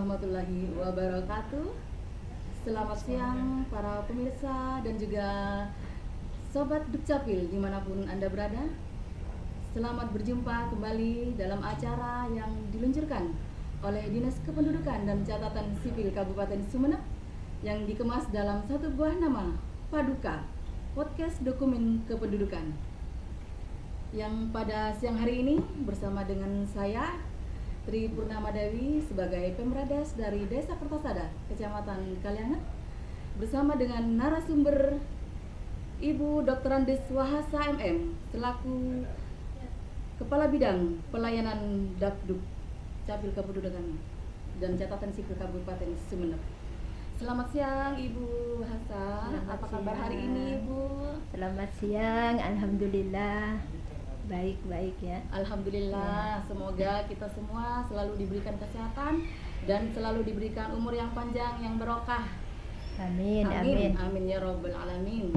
warahmatullahi wabarakatuh. Selamat siang para pemirsa dan juga Sobat Dukcapil dimanapun Anda berada. Selamat berjumpa kembali dalam acara yang diluncurkan oleh Dinas Kependudukan dan Catatan Sipil Kabupaten Sumeneb yang dikemas dalam satu buah nama, Paduka, Podcast Dokumen Kependudukan. Yang pada siang hari ini bersama dengan saya Tri Purnama Dewi sebagai Pemrades dari Desa Kertasada, Kecamatan Kalianget, bersama dengan narasumber Ibu Dr. Andes Wahasa MM selaku Kepala Bidang Pelayanan Dakduk Capil Kependudukan dan Catatan Sipil Kabupaten Sumeneb. Selamat siang Ibu Hasa. Apa kabar hari ini Ibu? Selamat siang, alhamdulillah. Baik-baik ya. Alhamdulillah, semoga kita semua selalu diberikan kesehatan dan selalu diberikan umur yang panjang, yang barokah. Amin, Amin, amin. amin ya Rabbal Alamin.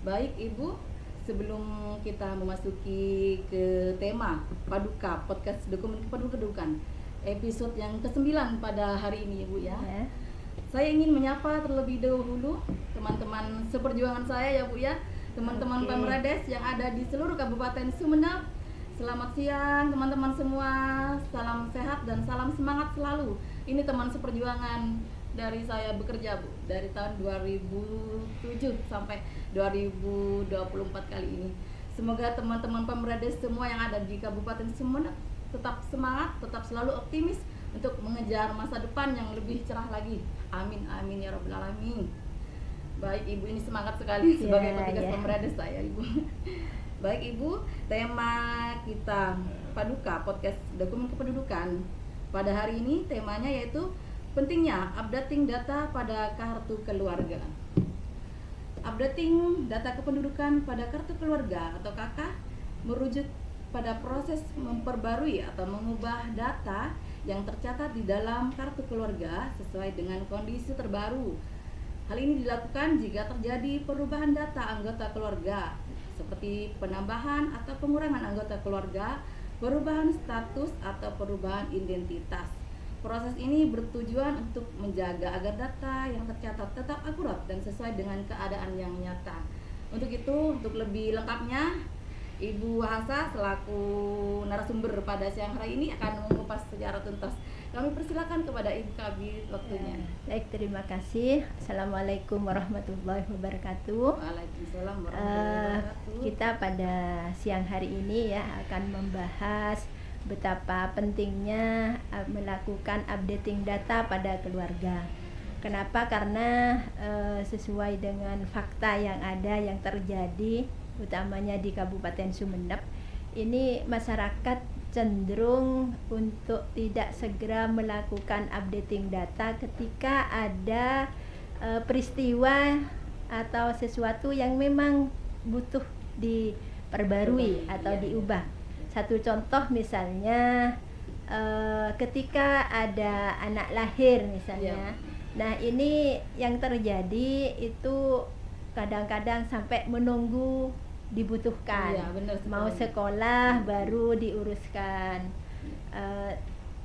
Baik Ibu, sebelum kita memasuki ke tema Paduka, Podcast Dokumen Kependudukan, episode yang ke-9 pada hari ini Ibu ya. Saya ingin menyapa terlebih dahulu teman-teman seperjuangan saya ya Bu ya. Teman-teman Pemrades yang ada di seluruh Kabupaten Sumeneb. Selamat siang teman-teman semua. Salam sehat dan salam semangat selalu. Ini teman seperjuangan dari saya bekerja Bu, dari tahun 2007 sampai 2024 kali ini. Semoga teman-teman Pemrades semua yang ada di Kabupaten Sumeneb tetap semangat, tetap selalu optimis untuk mengejar masa depan yang lebih cerah lagi. Amin amin ya Rabbal Alamin. Baik Ibu, ini semangat sekali sebagai petugas Pemrades saya Ibu. Baik Ibu, tema kita Paduka, Podcast Dokumen Kependudukan. Pada hari ini temanya yaitu pentingnya updating data pada kartu keluarga. Updating data kependudukan pada kartu keluarga atau KK merujuk pada proses memperbarui atau mengubah data yang tercatat di dalam kartu keluarga sesuai dengan kondisi terbaru. Hal ini dilakukan jika terjadi perubahan data anggota keluarga, seperti penambahan atau pengurangan anggota keluarga, perubahan status atau perubahan identitas. Proses ini bertujuan untuk menjaga agar data yang tercatat tetap akurat dan sesuai dengan keadaan yang nyata. Untuk itu, untuk lebih lengkapnya, Ibu Hasa selaku narasumber pada siang hari ini akan mengupas secara tuntas. Kami persilakan kepada Ibu Kabit waktunya. Baik, terima kasih. Assalamualaikum warahmatullahi wabarakatuh. Waalaikumsalam warahmatullahi wabarakatuh. Kita pada siang hari ini ya akan membahas betapa pentingnya melakukan updating data pada keluarga. Kenapa? Karena sesuai dengan fakta yang ada yang terjadi utamanya di Kabupaten Sumeneb, ini masyarakat cenderung untuk tidak segera melakukan updating data ketika ada peristiwa atau sesuatu yang memang butuh diperbarui atau diubah. Satu contoh misalnya ketika ada anak lahir misalnya. Nah, ini yang terjadi itu kadang-kadang sampai menunggu dibutuhkan, mau sekolah baru diuruskan.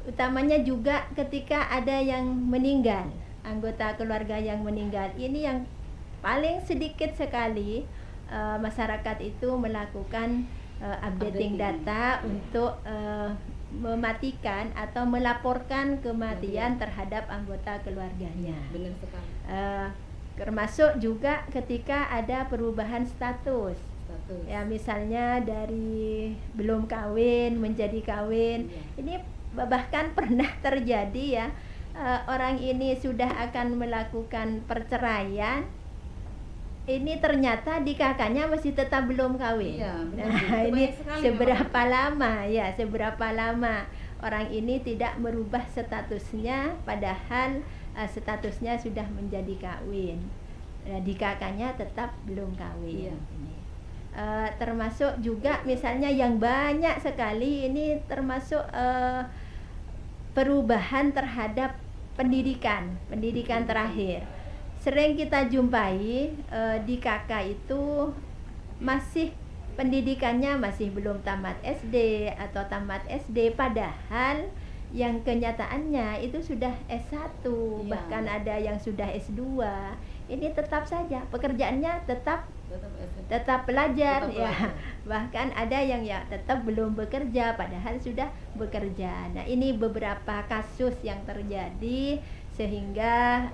Utamanya juga ketika ada yang meninggal, anggota keluarga yang meninggal, ini yang paling sedikit sekali masyarakat itu melakukan updating data untuk mematikan atau melaporkan kematian terhadap anggota keluarganya. Benar sekali. Termasuk juga ketika ada perubahan status. Ya, misalnya dari belum kawin menjadi kawin. Ini bahkan pernah terjadi ya, orang ini sudah akan melakukan perceraian, ini ternyata di kakaknya masih tetap belum kawin. Nah, ini seberapa lama orang ini tidak merubah statusnya padahal statusnya sudah menjadi kawin. Di kakaknya tetap belum kawin. Termasuk juga misalnya yang banyak sekali ini termasuk perubahan terhadap pendidikan terakhir. Sering kita jumpai di kakak itu masih pendidikannya masih belum tamat SD atau tamat SD, padahal yang kenyataannya itu sudah S1, Iya. bahkan ada yang sudah S2. Ini tetap saja pekerjaannya tetap pelajar Tetap ya. pelajar. Bahkan ada yang ya tetap belum bekerja padahal sudah bekerja. Nah, ini beberapa kasus yang terjadi sehingga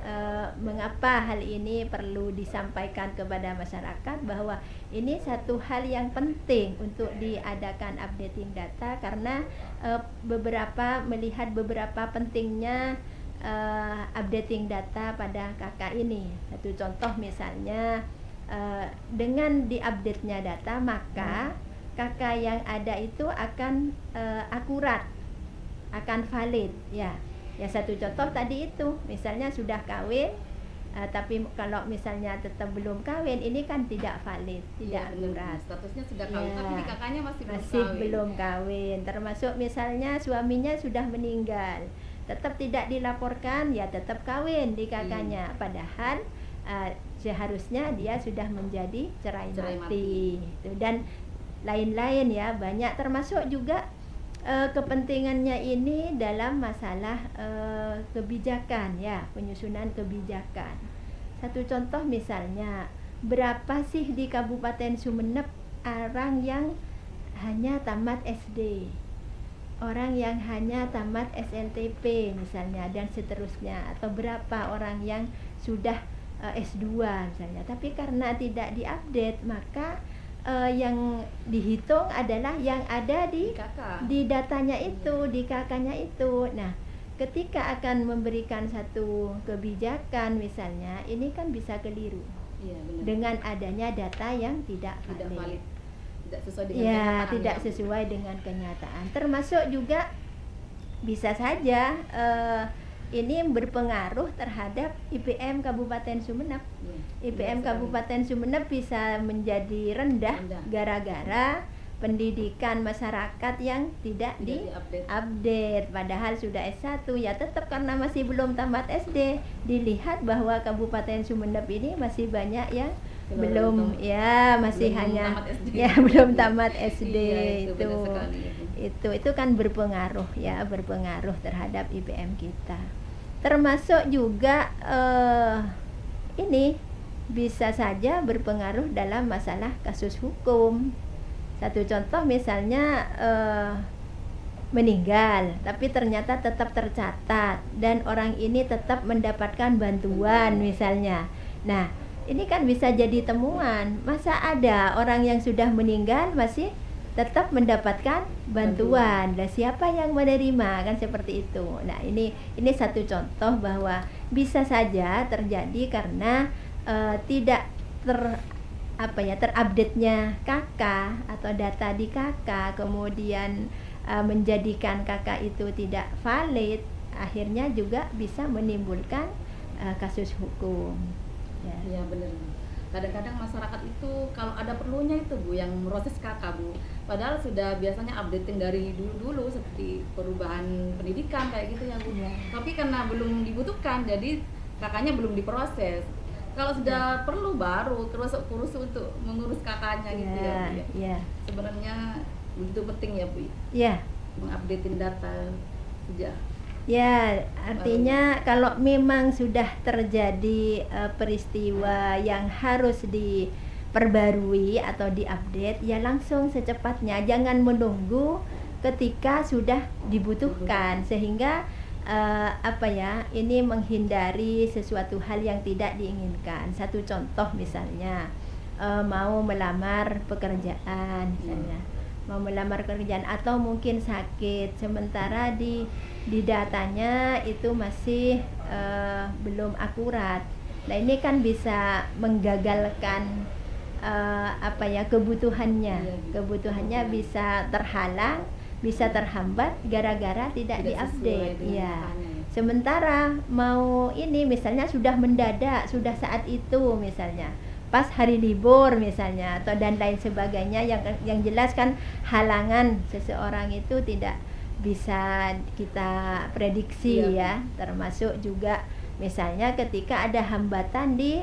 mengapa hal ini perlu disampaikan kepada masyarakat bahwa ini satu hal yang penting untuk diadakan updating data karena melihat beberapa pentingnya updating data pada KK ini. Satu contoh misalnya dengan diupdate-nya data maka KK yang ada itu akan akurat, akan valid ya. Ya, satu contoh tadi itu misalnya sudah kawin tapi kalau misalnya tetap belum kawin ini kan tidak valid, tidak akurat. Statusnya sudah kawin tapi di kakaknya masih belum kawin. Termasuk misalnya suaminya sudah meninggal, tetap tidak dilaporkan, ya tetap kawin di kakaknya. Padahal seharusnya dia sudah menjadi cerai mati. Dan lain-lain ya, banyak termasuk juga kepentingannya ini dalam masalah kebijakan ya, penyusunan kebijakan. Satu contoh misalnya, berapa sih di Kabupaten Sumeneb orang yang hanya tamat SD, orang yang hanya tamat SLTP misalnya dan seterusnya, atau berapa orang yang sudah S2 misalnya, tapi karena tidak diupdate maka yang dihitung adalah yang ada di datanya itu, di kakaknya itu. Nah, ketika akan memberikan satu kebijakan misalnya, ini kan bisa keliru. Iya, benar. Dengan adanya data yang tidak valid. Tidak sesuai dengan kenyataan. Tidak sesuai dengan kenyataan. Termasuk juga bisa saja ini berpengaruh terhadap IPM Kabupaten Sumeneb. IPM Kabupaten Sumeneb bisa menjadi rendah gara-gara pendidikan masyarakat yang tidak diupdate. Padahal sudah S1 ya tetap karena masih belum tamat SD. Dilihat bahwa Kabupaten Sumeneb ini masih banyak yang belum tamat SD. Itu kan berpengaruh terhadap IPM kita. Termasuk juga ini bisa saja berpengaruh dalam masalah kasus hukum. Satu contoh misalnya meninggal tapi ternyata tetap tercatat dan orang ini tetap mendapatkan bantuan misalnya. Nah, ini kan bisa jadi temuan. Masa ada orang yang sudah meninggal masih tetap mendapatkan bantuan. Dan siapa yang menerima, kan seperti itu. Nah, ini satu contoh bahwa bisa saja terjadi karena tidak terupdate-nya KK atau data di KK, kemudian menjadikan KK itu tidak valid, akhirnya juga bisa menimbulkan kasus hukum. Ya benar. Kadang-kadang masyarakat itu kalau ada perlunya itu Bu yang proses KK Bu, padahal sudah biasanya updating dari dulu seperti perubahan pendidikan kayak gitu ya Bu. Tapi karena belum dibutuhkan jadi KK-nya belum diproses. Kalau sudah perlu baru kurus untuk mengurus KK-nya gitu ya Bu ya. Sebenarnya begitu penting ya Bu. Mengupdating data sejak. Ya, artinya kalau memang sudah terjadi peristiwa yang harus diperbarui atau diupdate, ya langsung secepatnya, jangan menunggu ketika sudah dibutuhkan sehingga ini menghindari sesuatu hal yang tidak diinginkan. Satu contoh misalnya mau melamar pekerjaan misalnya. Mau melamar pekerjaan atau mungkin sakit sementara di datanya itu masih belum akurat. Nah, ini kan bisa menggagalkan kebutuhannya bisa terhalang, bisa terhambat gara-gara tidak diupdate ya. Sementara mau ini misalnya sudah mendadak, sudah saat itu misalnya pas hari libur misalnya atau dan lain sebagainya yang jelas kan halangan seseorang itu tidak bisa kita prediksi ya, termasuk juga misalnya ketika ada hambatan di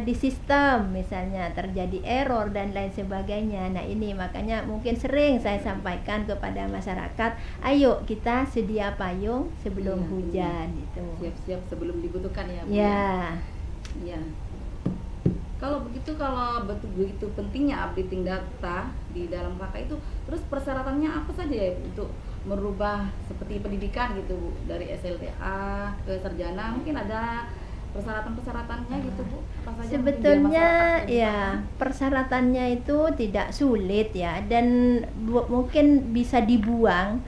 di sistem misalnya terjadi error dan lain sebagainya. Nah ini makanya mungkin sering saya sampaikan kepada masyarakat, ayo kita sedia payung sebelum hujan itu. Siap-siap sebelum dibutuhkan ya Bu. Ya. Iya. Kalau begitu pentingnya updating data di dalam KK itu, terus persyaratannya apa saja ya untuk merubah seperti pendidikan gitu Bu, dari SLTA ke sarjana, mungkin ada persyaratan-persyaratannya gitu Bu? Apa saja sebetulnya ya persyaratannya itu tidak sulit ya, dan mungkin bisa dibuang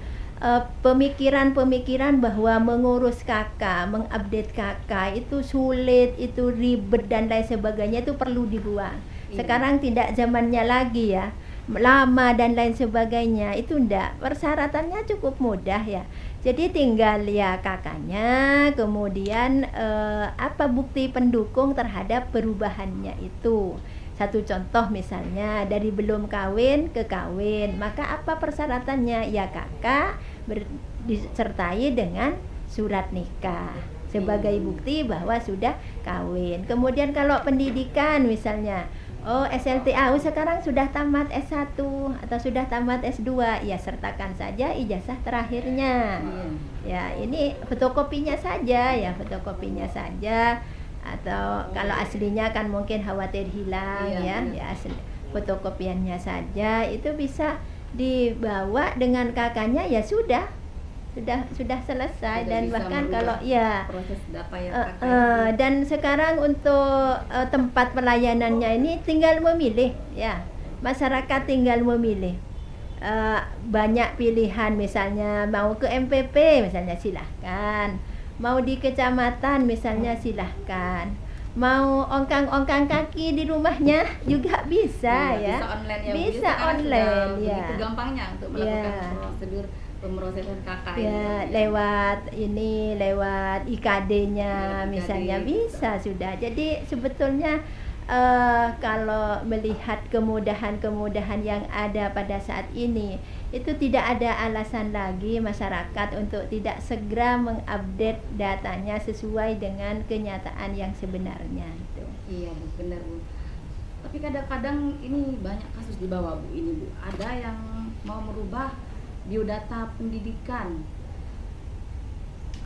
pemikiran-pemikiran bahwa mengurus KK, mengupdate KK itu sulit, itu ribet dan lain sebagainya, itu perlu dibuang. Sekarang tidak zamannya lagi ya, lama dan lain sebagainya, itu enggak. Persyaratannya cukup mudah ya. Jadi tinggal ya KK-nya, kemudian apa bukti pendukung terhadap perubahannya itu. Satu contoh misalnya dari belum kawin ke kawin, maka apa persyaratannya? Ya KK disertai dengan surat nikah sebagai bukti bahwa sudah kawin. Kemudian kalau pendidikan misalnya, oh SLTA sekarang sudah tamat S1 atau sudah tamat S2, ya sertakan saja ijazah terakhirnya. Ya ini fotokopinya saja ya, fotokopinya saja. Atau kalau aslinya kan mungkin khawatir hilang ya asli, fotokopiannya saja itu bisa dibawa dengan kakaknya, ya sudah selesai. Dan bahkan kalau ya proses data yang dan sekarang untuk tempat pelayanannya ini tinggal memilih ya, masyarakat tinggal memilih. Banyak pilihan, misalnya mau ke MPP misalnya silahkan, mau di kecamatan misalnya silahkan, mau ongkang-ongkang kaki di rumahnya juga bisa ya, bisa online ya, bisa online ya, begitu gampangnya untuk melakukan prosedur pemrosesan KK ya, lewat IKD-nya misalnya bisa sudah. Jadi sebetulnya kalau melihat kemudahan-kemudahan yang ada pada saat ini, itu tidak ada alasan lagi masyarakat untuk tidak segera mengupdate datanya sesuai dengan kenyataan yang sebenarnya itu. Iya Bu, benar Bu. Tapi kadang-kadang ini banyak kasus di bawah Bu, ini Bu, ada yang mau merubah biodata pendidikan,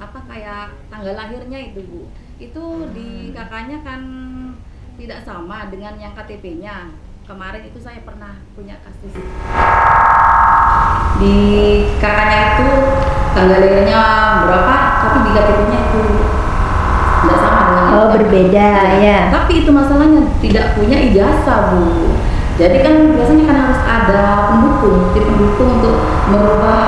apa kayak tanggal lahirnya itu Bu, itu di kakaknya kan tidak sama dengan yang KTP-nya. Kemarin itu saya pernah punya kasus di kakaknya itu tanggal lahirnya berapa, tapi di KTP-nya itu tidak sama dengan berbeda ya. Tapi itu masalahnya tidak punya ijazah Bu. Jadi kan biasanya kan harus ada tim pendukung untuk merubah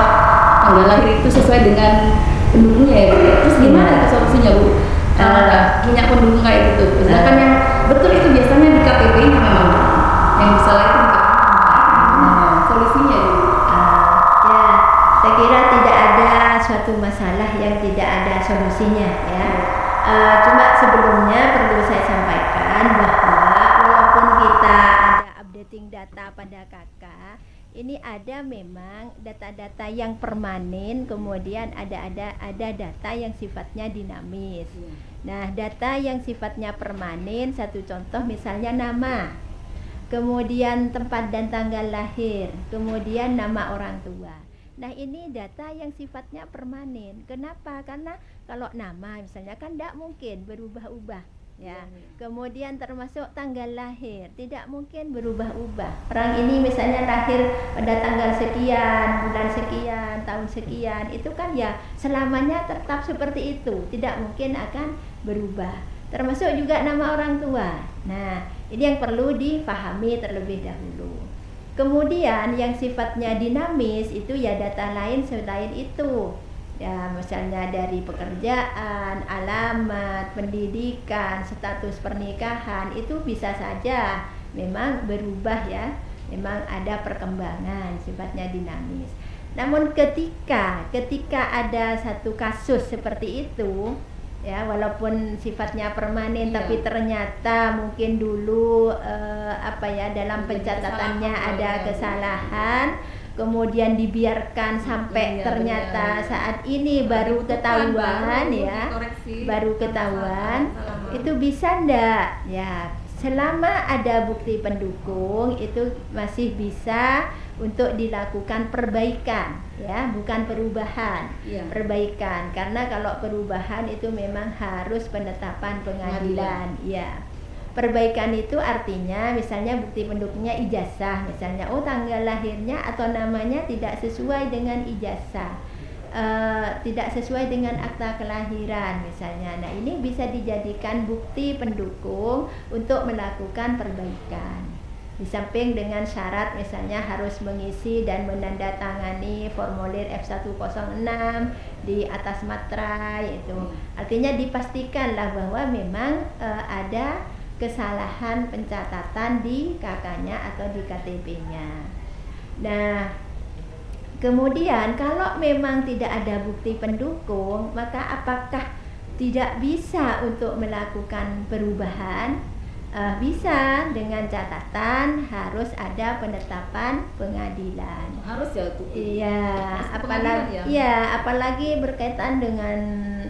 tanggal lahir itu sesuai dengan pendukungnya ya Bu. Terus gimana itu solusinya Bu? Kalau nggak punya pendukung kayak gitu, misalkan yang betul itu biasanya di KTP-nya memang yang salah itu di KTP. Solusinya Bu? Ya, saya kira tidak ada suatu masalah yang tidak ada solusinya ya. Cuma sebelumnya perlu saya sampaikan bahwa walaupun kita ada updating data pada KK, ini ada memang data-data yang permanen, kemudian ada data yang sifatnya dinamis. Nah, data yang sifatnya permanen, satu contoh misalnya nama, kemudian tempat dan tanggal lahir, kemudian nama orang tua. Nah, ini data yang sifatnya permanen. Kenapa? Karena kalau nama misalnya kan tidak mungkin berubah-ubah ya. Kemudian termasuk tanggal lahir tidak mungkin berubah-ubah. Orang ini misalnya lahir pada tanggal sekian, bulan sekian, tahun sekian, itu kan ya selamanya tetap seperti itu, tidak mungkin akan berubah. Termasuk juga nama orang tua. Nah, ini yang perlu dipahami terlebih dahulu. Kemudian yang sifatnya dinamis itu ya data lain selain itu. Ya, misalnya dari pekerjaan, alamat, pendidikan, status pernikahan, itu bisa saja memang berubah ya. Memang ada perkembangan, sifatnya dinamis. Namun ketika ada satu kasus seperti itu, ya walaupun sifatnya permanen tapi ternyata mungkin dulu dalam pencatatannya ada kesalahan, kemudian dibiarkan sampai ternyata saat ini baru ketahuan ya, baru ketahuan. Itu bisa ndak? Ya, selama ada bukti pendukung itu masih bisa untuk dilakukan perbaikan, ya, bukan perubahan. Iya. Perbaikan, karena kalau perubahan itu memang harus penetapan pengadilan. Ya. Perbaikan itu artinya misalnya bukti pendukungnya ijazah, misalnya tanggal lahirnya atau namanya tidak sesuai dengan ijazah. Tidak sesuai dengan akta kelahiran misalnya. Nah, ini bisa dijadikan bukti pendukung untuk melakukan perbaikan. Di samping dengan syarat misalnya harus mengisi dan menandatangani formulir F106 di atas materai itu. Artinya dipastikanlah bahwa memang ada kesalahan pencatatan di KK-nya atau di KTP-nya. Nah, kemudian kalau memang tidak ada bukti pendukung, maka apakah tidak bisa untuk melakukan perubahan? Bisa, dengan catatan harus ada penetapan pengadilan. Harus ya tuh. Iya, apalagi apalagi berkaitan dengan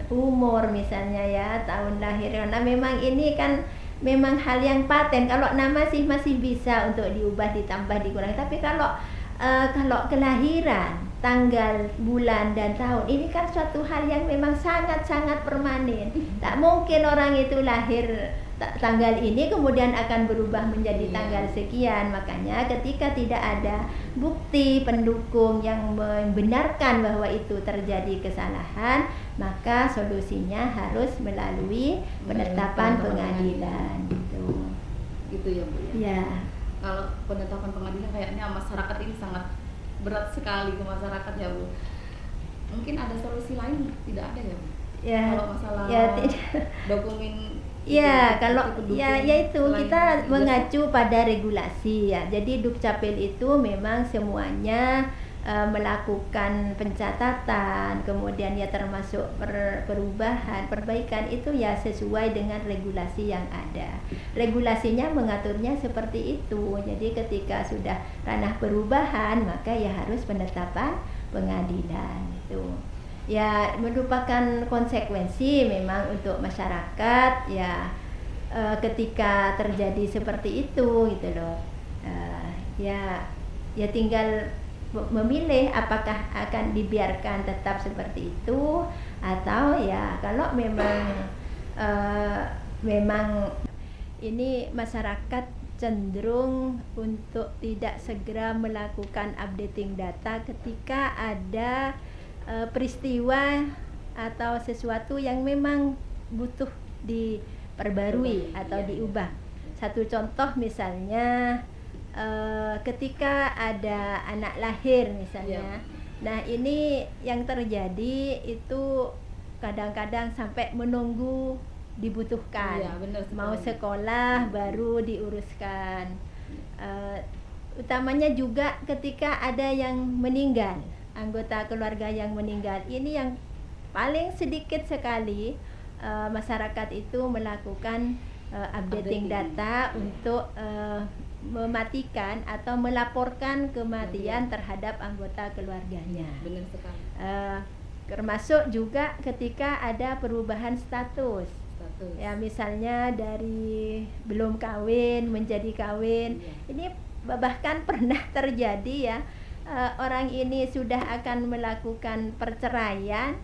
umur misalnya ya, tahun lahir. Nah, memang ini kan memang hal yang paten. Kalau nama sih masih bisa untuk diubah, ditambah, dikurangi. Tapi kalau kelahiran, tanggal, bulan, dan tahun, ini kan suatu hal yang memang sangat-sangat permanen. Tak mungkin orang itu lahir tanggal ini kemudian akan berubah menjadi tanggal sekian. Makanya ketika tidak ada bukti pendukung yang membenarkan bahwa itu terjadi kesalahan, maka solusinya harus melalui penetapan pengadilan gitu ya Bu ya. Kalau penetapan pengadilan kayaknya masyarakat ini sangat berat sekali ke masyarakat ya Bu. Mungkin ada solusi lain? Tidak ada ya Bu? Ya, kalau masalah dokumen. Ya, kalau yaitu kita mengacu pada regulasi ya. Jadi Dukcapil itu memang semuanya melakukan pencatatan, kemudian ya termasuk perubahan, perbaikan itu ya sesuai dengan regulasi yang ada. Regulasinya mengaturnya seperti itu. Jadi ketika sudah ranah perubahan, maka ya harus penetapan pengadilan itu. Ya, merupakan konsekuensi memang untuk masyarakat ya, ketika terjadi seperti itu gitu loh. Ya tinggal memilih apakah akan dibiarkan tetap seperti itu atau ya kalau memang ini masyarakat cenderung untuk tidak segera melakukan updating data ketika ada peristiwa atau sesuatu yang memang butuh diperbarui atau diubah. Satu contoh misalnya ketika ada anak lahir misalnya. Nah, ini yang terjadi itu kadang-kadang sampai menunggu dibutuhkan. Mau sekolah baru diuruskan. Utamanya juga ketika ada yang meninggal, anggota keluarga yang meninggal. Ini yang paling sedikit sekali masyarakat itu melakukan updating data untuk mematikan atau melaporkan kematian terhadap anggota keluarganya. Benar sekali. Termasuk juga ketika ada perubahan status. Ya, misalnya dari belum kawin menjadi kawin. Ini bahkan pernah terjadi ya, orang ini sudah akan melakukan perceraian,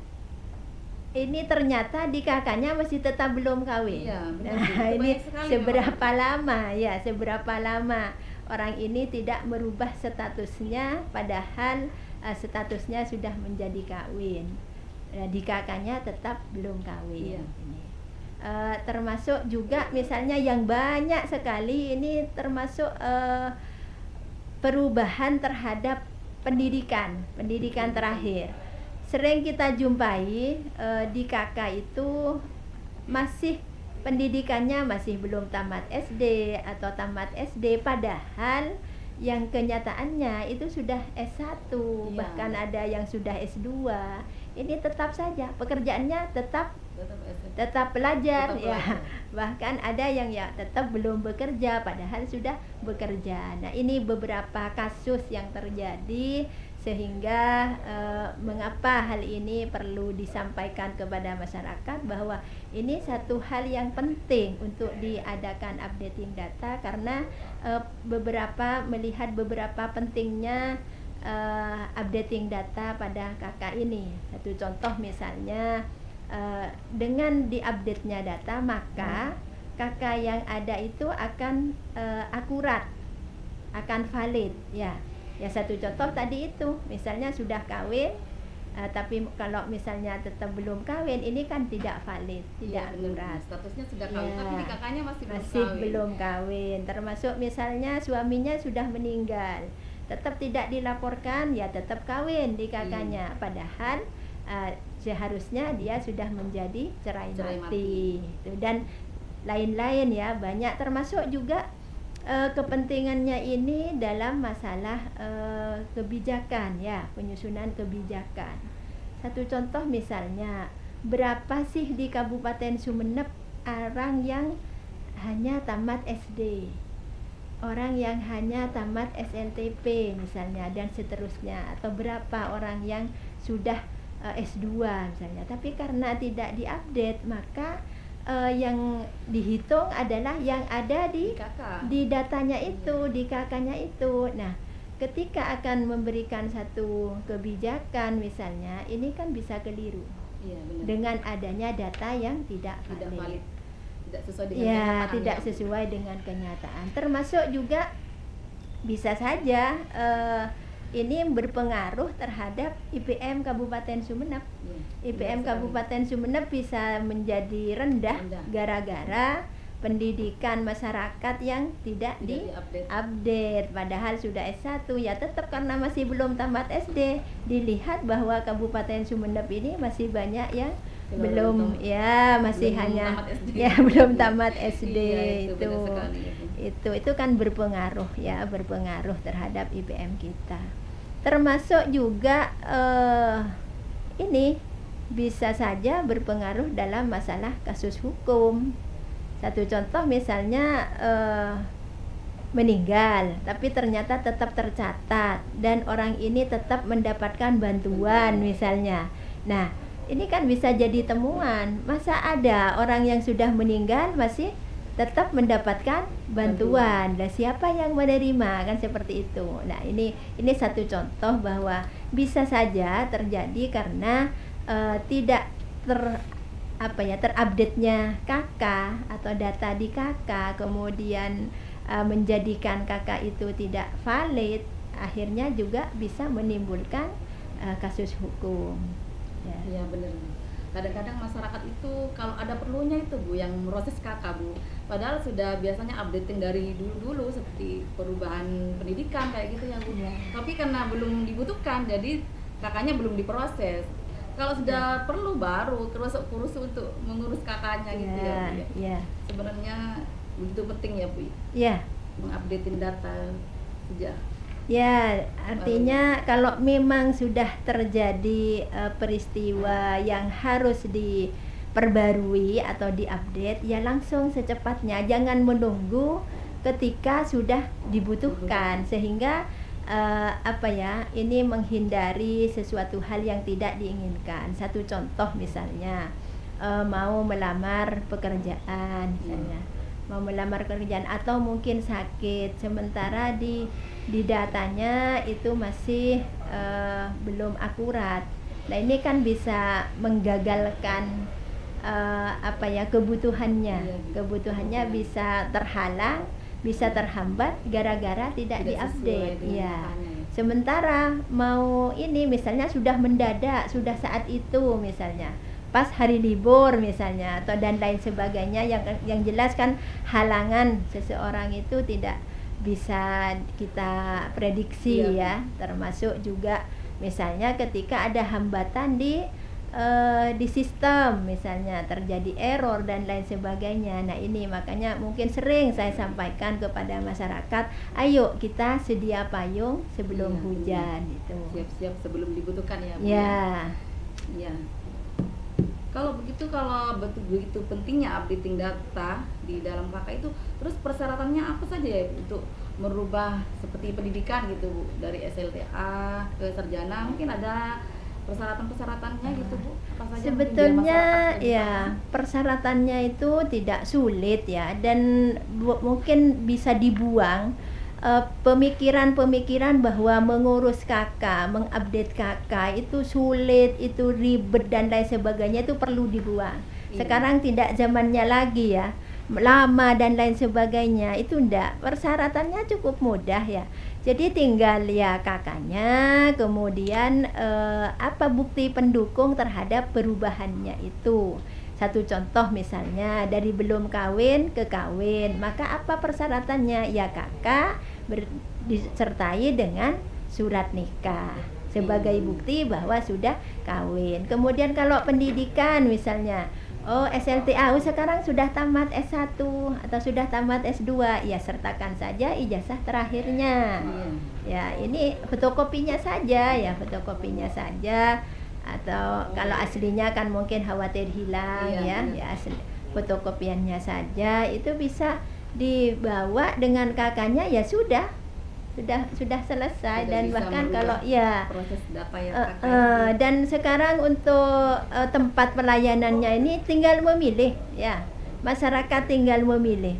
ini ternyata di kakaknya masih tetap belum kawin. Nah, ini seberapa lama orang ini tidak merubah statusnya, padahal statusnya sudah menjadi kawin. Nah, di kakaknya tetap belum kawin. Termasuk juga misalnya yang banyak sekali ini termasuk perubahan terhadap pendidikan terakhir. Sering kita jumpai di KK itu masih pendidikannya masih belum tamat SD atau tamat SD, padahal yang kenyataannya itu sudah S1, bahkan ada yang sudah S2. Ini tetap saja pekerjaannya tetap belajar ya. Bahkan ada yang ya tetap belum bekerja padahal sudah bekerja. Nah, ini beberapa kasus yang terjadi sehingga mengapa hal ini perlu disampaikan kepada masyarakat bahwa ini satu hal yang penting untuk diadakan updating data, karena melihat beberapa pentingnya updating data pada KK ini. Satu contoh misalnya, dengan diupdate-nya data maka KK yang ada itu akan akurat, akan valid ya. Ya, satu contoh tadi itu misalnya sudah kawin, tapi kalau misalnya tetap belum kawin, ini kan tidak valid, tidak akurat. Statusnya sudah kawin, Ya, tapi di kakaknya masih belum kawin. Termasuk misalnya suaminya sudah meninggal, tetap tidak dilaporkan, ya tetap kawin di kakaknya. Padahal seharusnya dia sudah menjadi cerai mati. Dan lain-lain ya, banyak, termasuk juga kepentingannya ini dalam masalah kebijakan ya, penyusunan kebijakan. Satu contoh misalnya, berapa sih di Kabupaten Sumeneb orang yang hanya tamat SD, orang yang hanya tamat SLTP misalnya, dan seterusnya, atau berapa orang yang sudah S2 misalnya, tapi karena tidak diupdate maka yang dihitung adalah yang ada di datanya itu, di kakaknya itu. Nah, ketika akan memberikan satu kebijakan misalnya, ini kan bisa keliru. Iya, benar. Dengan adanya data yang tidak valid. Tidak sesuai dengan kenyataan. Tidak sesuai dengan kenyataan. Termasuk juga bisa saja ini berpengaruh terhadap IPM Kabupaten Sumeneb. IPM Kabupaten Sumeneb bisa menjadi rendah gara-gara pendidikan masyarakat yang tidak diupdate. Padahal sudah S1, ya tetap karena masih belum tamat SD, dilihat bahwa Kabupaten Sumeneb ini masih banyak yang belum tamat SD. Itu kan berpengaruh ya, berpengaruh terhadap IPM kita. Termasuk juga ini bisa saja berpengaruh dalam masalah kasus hukum. Satu contoh misalnya meninggal tapi ternyata tetap tercatat dan orang ini tetap mendapatkan bantuan misalnya. Nah, ini kan bisa jadi temuan. Masa ada orang yang sudah meninggal masih tetap mendapatkan bantuan, dan siapa yang menerima, kan seperti itu. Nah, ini satu contoh bahwa bisa saja terjadi karena tidak terupdate-nya KK atau data di KK, kemudian menjadikan KK itu tidak valid, akhirnya juga bisa menimbulkan kasus hukum. Ya, benar. Kadang-kadang masyarakat itu kalau ada perlunya itu Bu yang proses KK Bu, padahal sudah biasanya updating dari dulu seperti perubahan pendidikan kayak gitu ya Bu. Tapi karena belum dibutuhkan, jadi KK-nya belum diproses. Kalau sudah perlu baru kurus untuk mengurus KK-nya gitu ya Bu. Sebenarnya begitu penting ya Bu. Mengupdating data sejak. Ya, artinya kalau memang sudah terjadi peristiwa yang harus diperbarui atau diupdate, ya langsung secepatnya, jangan menunggu ketika sudah dibutuhkan, sehingga ini menghindari sesuatu hal yang tidak diinginkan. Satu contoh misalnya, mau melamar pekerjaan misalnya. Mau melamar pekerjaan atau mungkin sakit, sementara di datanya itu masih belum akurat. Nah, ini kan bisa menggagalkan kebutuhannya bisa terhalang, bisa terhambat gara-gara tidak diupdate. Ya. Sementara mau ini misalnya sudah mendadak, sudah saat itu misalnya, pas hari libur misalnya, atau dan lain sebagainya, yang jelas kan halangan seseorang itu tidak bisa kita prediksi ya, termasuk juga misalnya ketika ada hambatan di sistem, misalnya terjadi error dan lain sebagainya. Nah, ini makanya mungkin sering saya sampaikan kepada masyarakat, ayo kita sedia payung sebelum hujan itu. Siap-siap sebelum dibutuhkan ya Bu. Ya. Kalau begitu, kalau begitu pentingnya updating data di dalam KK itu, terus persyaratannya apa saja ya untuk merubah seperti pendidikan gitu Bu, dari SLTA ke sarjana, mungkin ada persyaratan-persyaratannya gitu Bu? Apa saja Sebetulnya ya persyaratannya itu tidak sulit ya, dan mungkin bisa dibuang pemikiran-pemikiran bahwa mengurus kakak, mengupdate kakak itu sulit, itu ribet dan lain sebagainya, itu perlu dibuang. Sekarang tidak zamannya lagi ya, lama dan lain sebagainya, itu enggak, persyaratannya cukup mudah ya. Jadi tinggal ya kakaknya, kemudian apa bukti pendukung terhadap perubahannya itu. Satu contoh misalnya dari belum kawin ke kawin, maka apa persyaratannya? Ya kakak disertai dengan surat nikah sebagai bukti bahwa sudah kawin. Kemudian kalau pendidikan misalnya, oh SLTA sekarang sudah tamat S1 atau sudah tamat S2, ya sertakan saja ijazah terakhirnya. Ya ini fotokopinya saja ya, fotokopinya saja. Atau kalau aslinya kan mungkin khawatir hilang ya asli, fotokopiannya saja itu bisa dibawa dengan kakaknya, ya sudah selesai. Dan bahkan kalau ya proses data yang dan sekarang untuk tempat pelayanannya ini tinggal memilih ya, masyarakat tinggal memilih.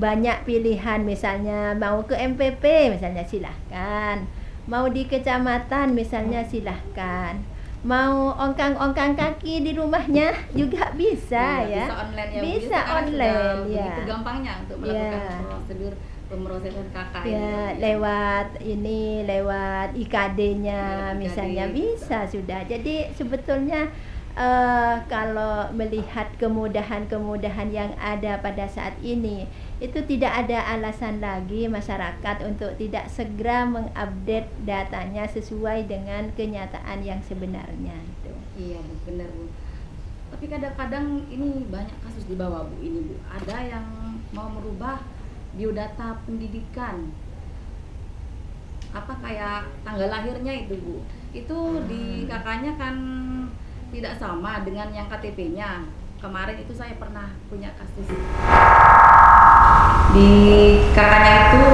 Banyak pilihan, misalnya mau ke MPP misalnya silahkan, mau di kecamatan misalnya silahkan, mau ongkang-ongkang kaki di rumahnya juga bisa ya, bisa online ya, bisa online ya, begitu gampangnya untuk melakukan prosedur pemrosesan kakak ya, lewat IKD-nya misalnya bisa sudah. Jadi sebetulnya kalau melihat kemudahan-kemudahan yang ada pada saat ini, itu tidak ada alasan lagi masyarakat untuk tidak segera mengupdate datanya sesuai dengan kenyataan yang sebenarnya itu. Iya Bu, benar Bu. Tapi kadang-kadang ini banyak kasus di bawah Bu, ini Bu, ada yang mau merubah biodata pendidikan, apa kayak tanggal lahirnya itu Bu, itu di kakaknya kan tidak sama dengan yang KTP-nya. Kemarin itu saya pernah punya kasus di kakaknya itu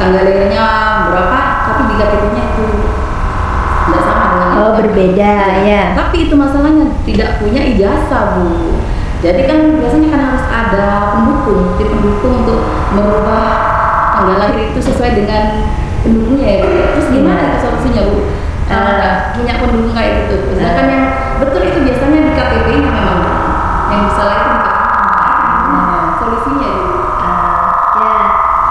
tanggal lahirnya berapa, tapi di KTP-nya itu tidak sama dengan berbeda ya. Tapi itu masalahnya tidak punya ijazah Bu. Jadi kan biasanya kan harus ada pendukung, tim pendukung untuk merubah tanggal lahir itu sesuai dengan pendukungnya ya Bu. Terus gimana itu solusinya Bu? Punya pendukung kayak gitu. Sedangkan yang betul itu biasanya di KTP-nya memang yang salah itu di KTP. Solusinya Bu. Ya,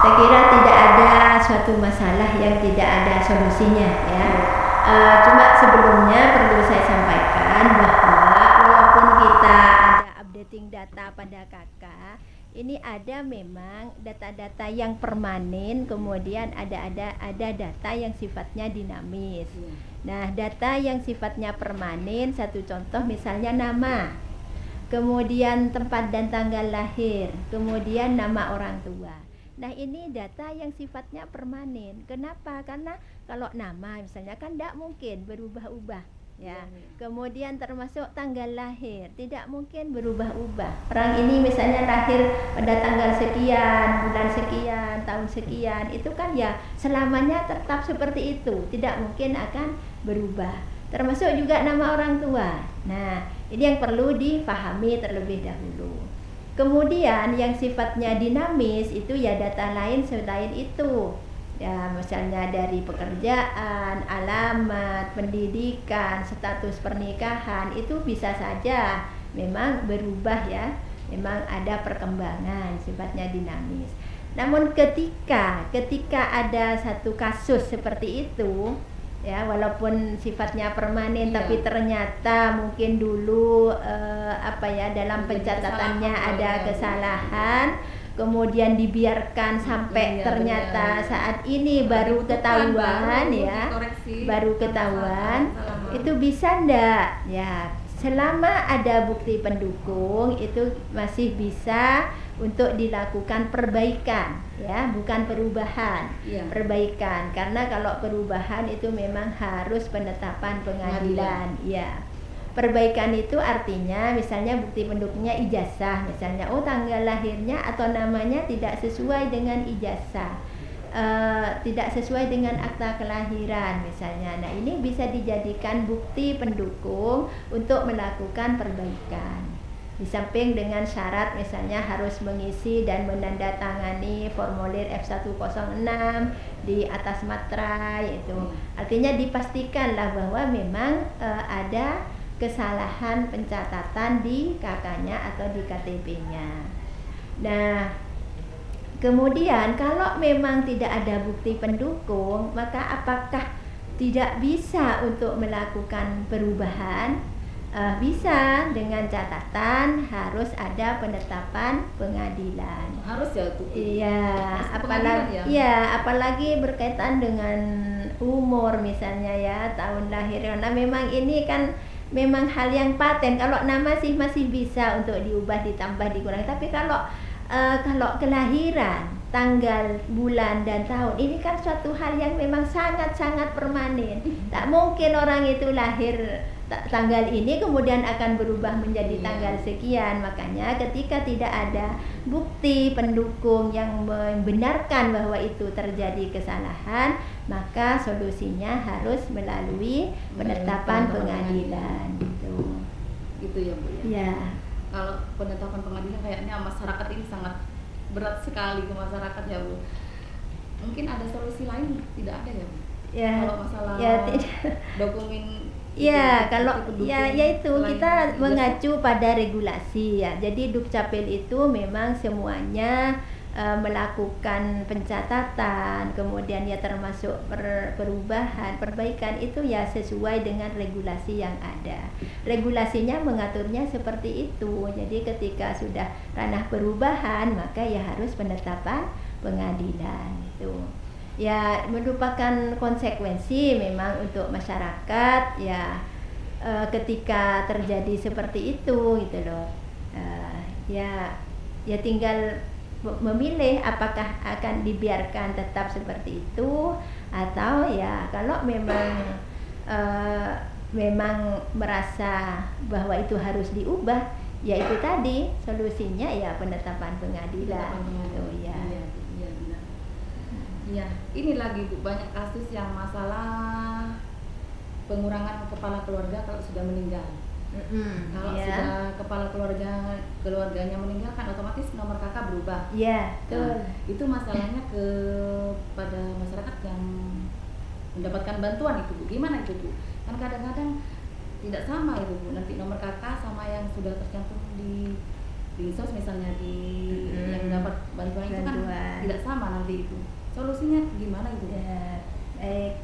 saya kira tidak ada suatu masalah yang tidak ada solusinya ya. Cuma sebelumnya perlu saya sampaikan bahwa walaupun kita ada updating data pada kakak, ini ada memang data-data yang permanen, kemudian ada data yang sifatnya dinamis. Nah, data yang sifatnya permanen, satu contoh misalnya nama, kemudian tempat dan tanggal lahir, kemudian nama orang tua. Nah, ini data yang sifatnya permanen. Kenapa? Karena kalau nama misalnya kan tidak mungkin berubah-ubah ya. Kemudian termasuk tanggal lahir tidak mungkin berubah-ubah. Orang ini misalnya lahir pada tanggal sekian, bulan sekian, tahun sekian, itu kan ya selamanya tetap seperti itu, tidak mungkin akan berubah. Termasuk juga nama orang tua. Nah, ini yang perlu dipahami terlebih dahulu. Kemudian yang sifatnya dinamis itu ya data lain selain itu. Ya, misalnya dari pekerjaan, alamat, pendidikan, status pernikahan, itu bisa saja memang berubah ya. Memang ada perkembangan, sifatnya dinamis. Namun ketika ada satu kasus seperti itu, ya walaupun sifatnya permanen tapi ternyata mungkin dulu dalam pencatatannya ada kesalahan, kemudian dibiarkan sampai ternyata saat ini baru ketahuan ya, baru ketahuan, itu bisa ndak ya, selama ada bukti pendukung itu masih bisa untuk dilakukan perbaikan ya, bukan perubahan. Perbaikan, karena kalau perubahan itu memang harus penetapan pengadilan ya. perbaikan itu artinya misalnya bukti pendukungnya ijazah, misalnya tanggal lahirnya atau namanya tidak sesuai dengan ijazah, tidak sesuai dengan akta kelahiran misalnya. Nah, ini bisa dijadikan bukti pendukung untuk melakukan perbaikan. Di samping dengan syarat misalnya harus mengisi dan menandatangani formulir F106 di atas materai itu. Artinya dipastikanlah bahwa memang ada kesalahan pencatatan di KK-nya atau di KTP-nya. Nah, kemudian kalau memang tidak ada bukti pendukung, maka apakah tidak bisa untuk melakukan perubahan? Bisa, dengan catatan harus ada penetapan pengadilan. Harus ya tuh. Iya, apalagi berkaitan dengan umur misalnya ya, tahun lahir. Nah, memang ini kan memang hal yang paten. Kalau nama sih masih bisa untuk diubah, ditambah, dikurangi. Tapi kalau kelahiran, tanggal, bulan, dan tahun, ini kan suatu hal yang memang sangat-sangat permanen. Tak mungkin orang itu lahir tanggal ini kemudian akan berubah menjadi tanggal sekian. Makanya ketika tidak ada bukti pendukung yang membenarkan bahwa itu terjadi kesalahan, maka solusinya harus melalui penetapan pengadilan gitu ya Bu ya. Ya. Kalau penetapan pengadilan kayaknya masyarakat ini sangat berat sekali ke masyarakat ya Bu. Mungkin ada solusi lain, tidak ada ya Bu? Ya. Kalau masalah dokumen kalau yaitu kita mengacu pada regulasi ya. Jadi Dukcapil itu memang semuanya melakukan pencatatan, kemudian ya termasuk perbaikan itu ya sesuai dengan regulasi yang ada. Regulasinya mengaturnya seperti itu. Jadi ketika sudah ranah perubahan, maka ya harus penetapan pengadilan itu. Ya merupakan konsekuensi memang untuk masyarakat ya ketika terjadi seperti itu gitu loh. Ya tinggal memilih apakah akan dibiarkan tetap seperti itu atau ya kalau memang merasa bahwa itu harus diubah, ya itu tadi solusinya ya penetapan pengadilan. Ya, ini lagi Bu, banyak kasus yang masalah pengurangan kepala keluarga kalau sudah meninggal. Kalau sudah kepala keluarganya meninggal kan otomatis nomor KK berubah. Iya, betul. Itu masalahnya kepada masyarakat yang mendapatkan bantuan itu Bu. Gimana itu Bu? Kan kadang-kadang tidak sama itu Bu. Nanti nomor KK sama yang sudah tercantum di Dinsos misalnya yang dapat bantuan itu kan tidak sama nanti itu. Solusinya gimana itu? Ya, baik.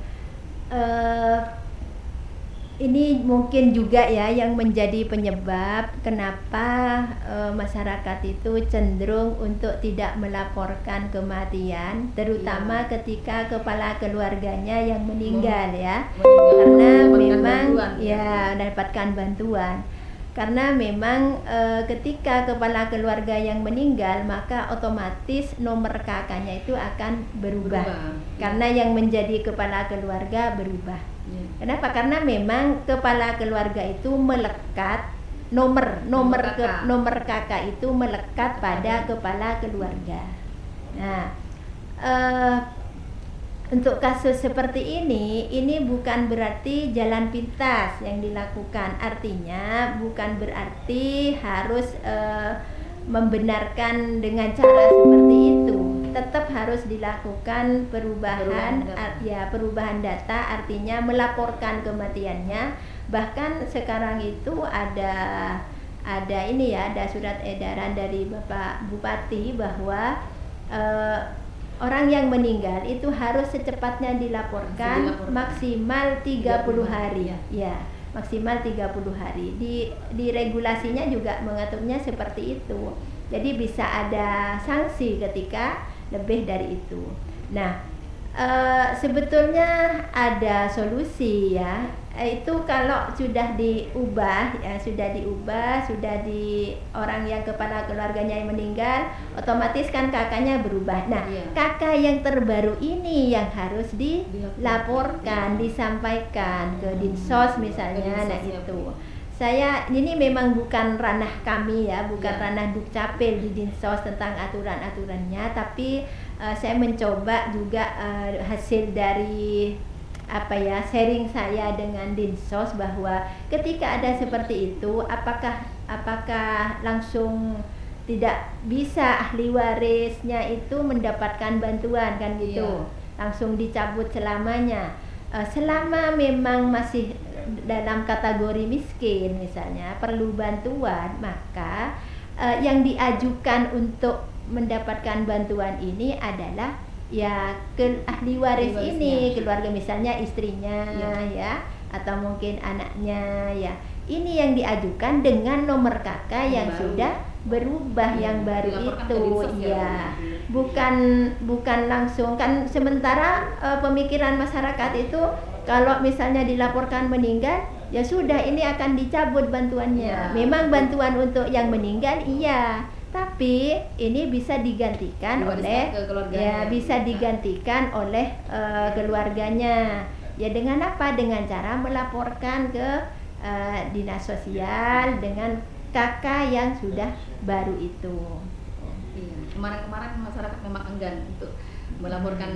Ini mungkin juga ya yang menjadi penyebab kenapa masyarakat itu cenderung untuk tidak melaporkan kematian, terutama ketika kepala keluarganya yang meninggal ya, karena memang mendapatkan bantuan. Karena memang ketika kepala keluarga yang meninggal, maka otomatis nomor KK-nya itu akan berubah. Karena yang menjadi kepala keluarga berubah. Kenapa? Karena memang kepala keluarga itu melekat nomor KK itu melekat pada kepala keluarga. Nah, untuk kasus seperti ini bukan berarti jalan pintas yang dilakukan. Artinya bukan berarti harus membenarkan dengan cara seperti itu. Tetap harus dilakukan perubahan data, artinya melaporkan kematiannya. Bahkan sekarang itu ada surat edaran dari Bapak Bupati bahwa orang yang meninggal itu harus secepatnya dilaporkan maksimal 30 hari. Ya, maksimal 30 hari. Di regulasinya juga mengaturnya seperti itu. Jadi bisa ada sanksi ketika lebih dari itu. Nah, sebetulnya ada solusi ya. Itu kalau sudah diubah, sudah di orang yang kepala keluarganya yang meninggal, otomatis kan kakaknya berubah. Nah, kakak yang terbaru ini yang harus dilaporkan, disampaikan ke Dinsos misalnya. Nah, itu Saya ini memang bukan ranah kami ya, bukan Ya. ranah Dukcapil di Dinsos tentang aturan-aturannya, tapi saya mencoba juga hasil dari apa ya, sharing saya dengan Dinsos bahwa ketika ada seperti itu, apakah langsung tidak bisa ahli warisnya itu mendapatkan bantuan kan gitu, langsung dicabut selamanya. Selama memang masih dalam kategori miskin misalnya perlu bantuan, maka yang diajukan untuk mendapatkan bantuan ini adalah ya ke ahli waris ini, keluarga, misalnya istrinya ya, atau mungkin anaknya ya. Ini yang diajukan dengan nomor KK yang sudah berubah, yang baru itu ya. Bukan langsung kan, sementara pemikiran masyarakat itu kalau misalnya dilaporkan meninggal ya sudah, ini akan dicabut bantuannya. Memang bantuan untuk yang meninggal iya, tapi ini bisa digantikan oleh bisa digantikan oleh keluarganya. Ya dengan apa? Dengan cara melaporkan ke dinas sosial dengan kakak yang sudah baru itu. Iya, kemarin masyarakat memang enggan untuk melaporkan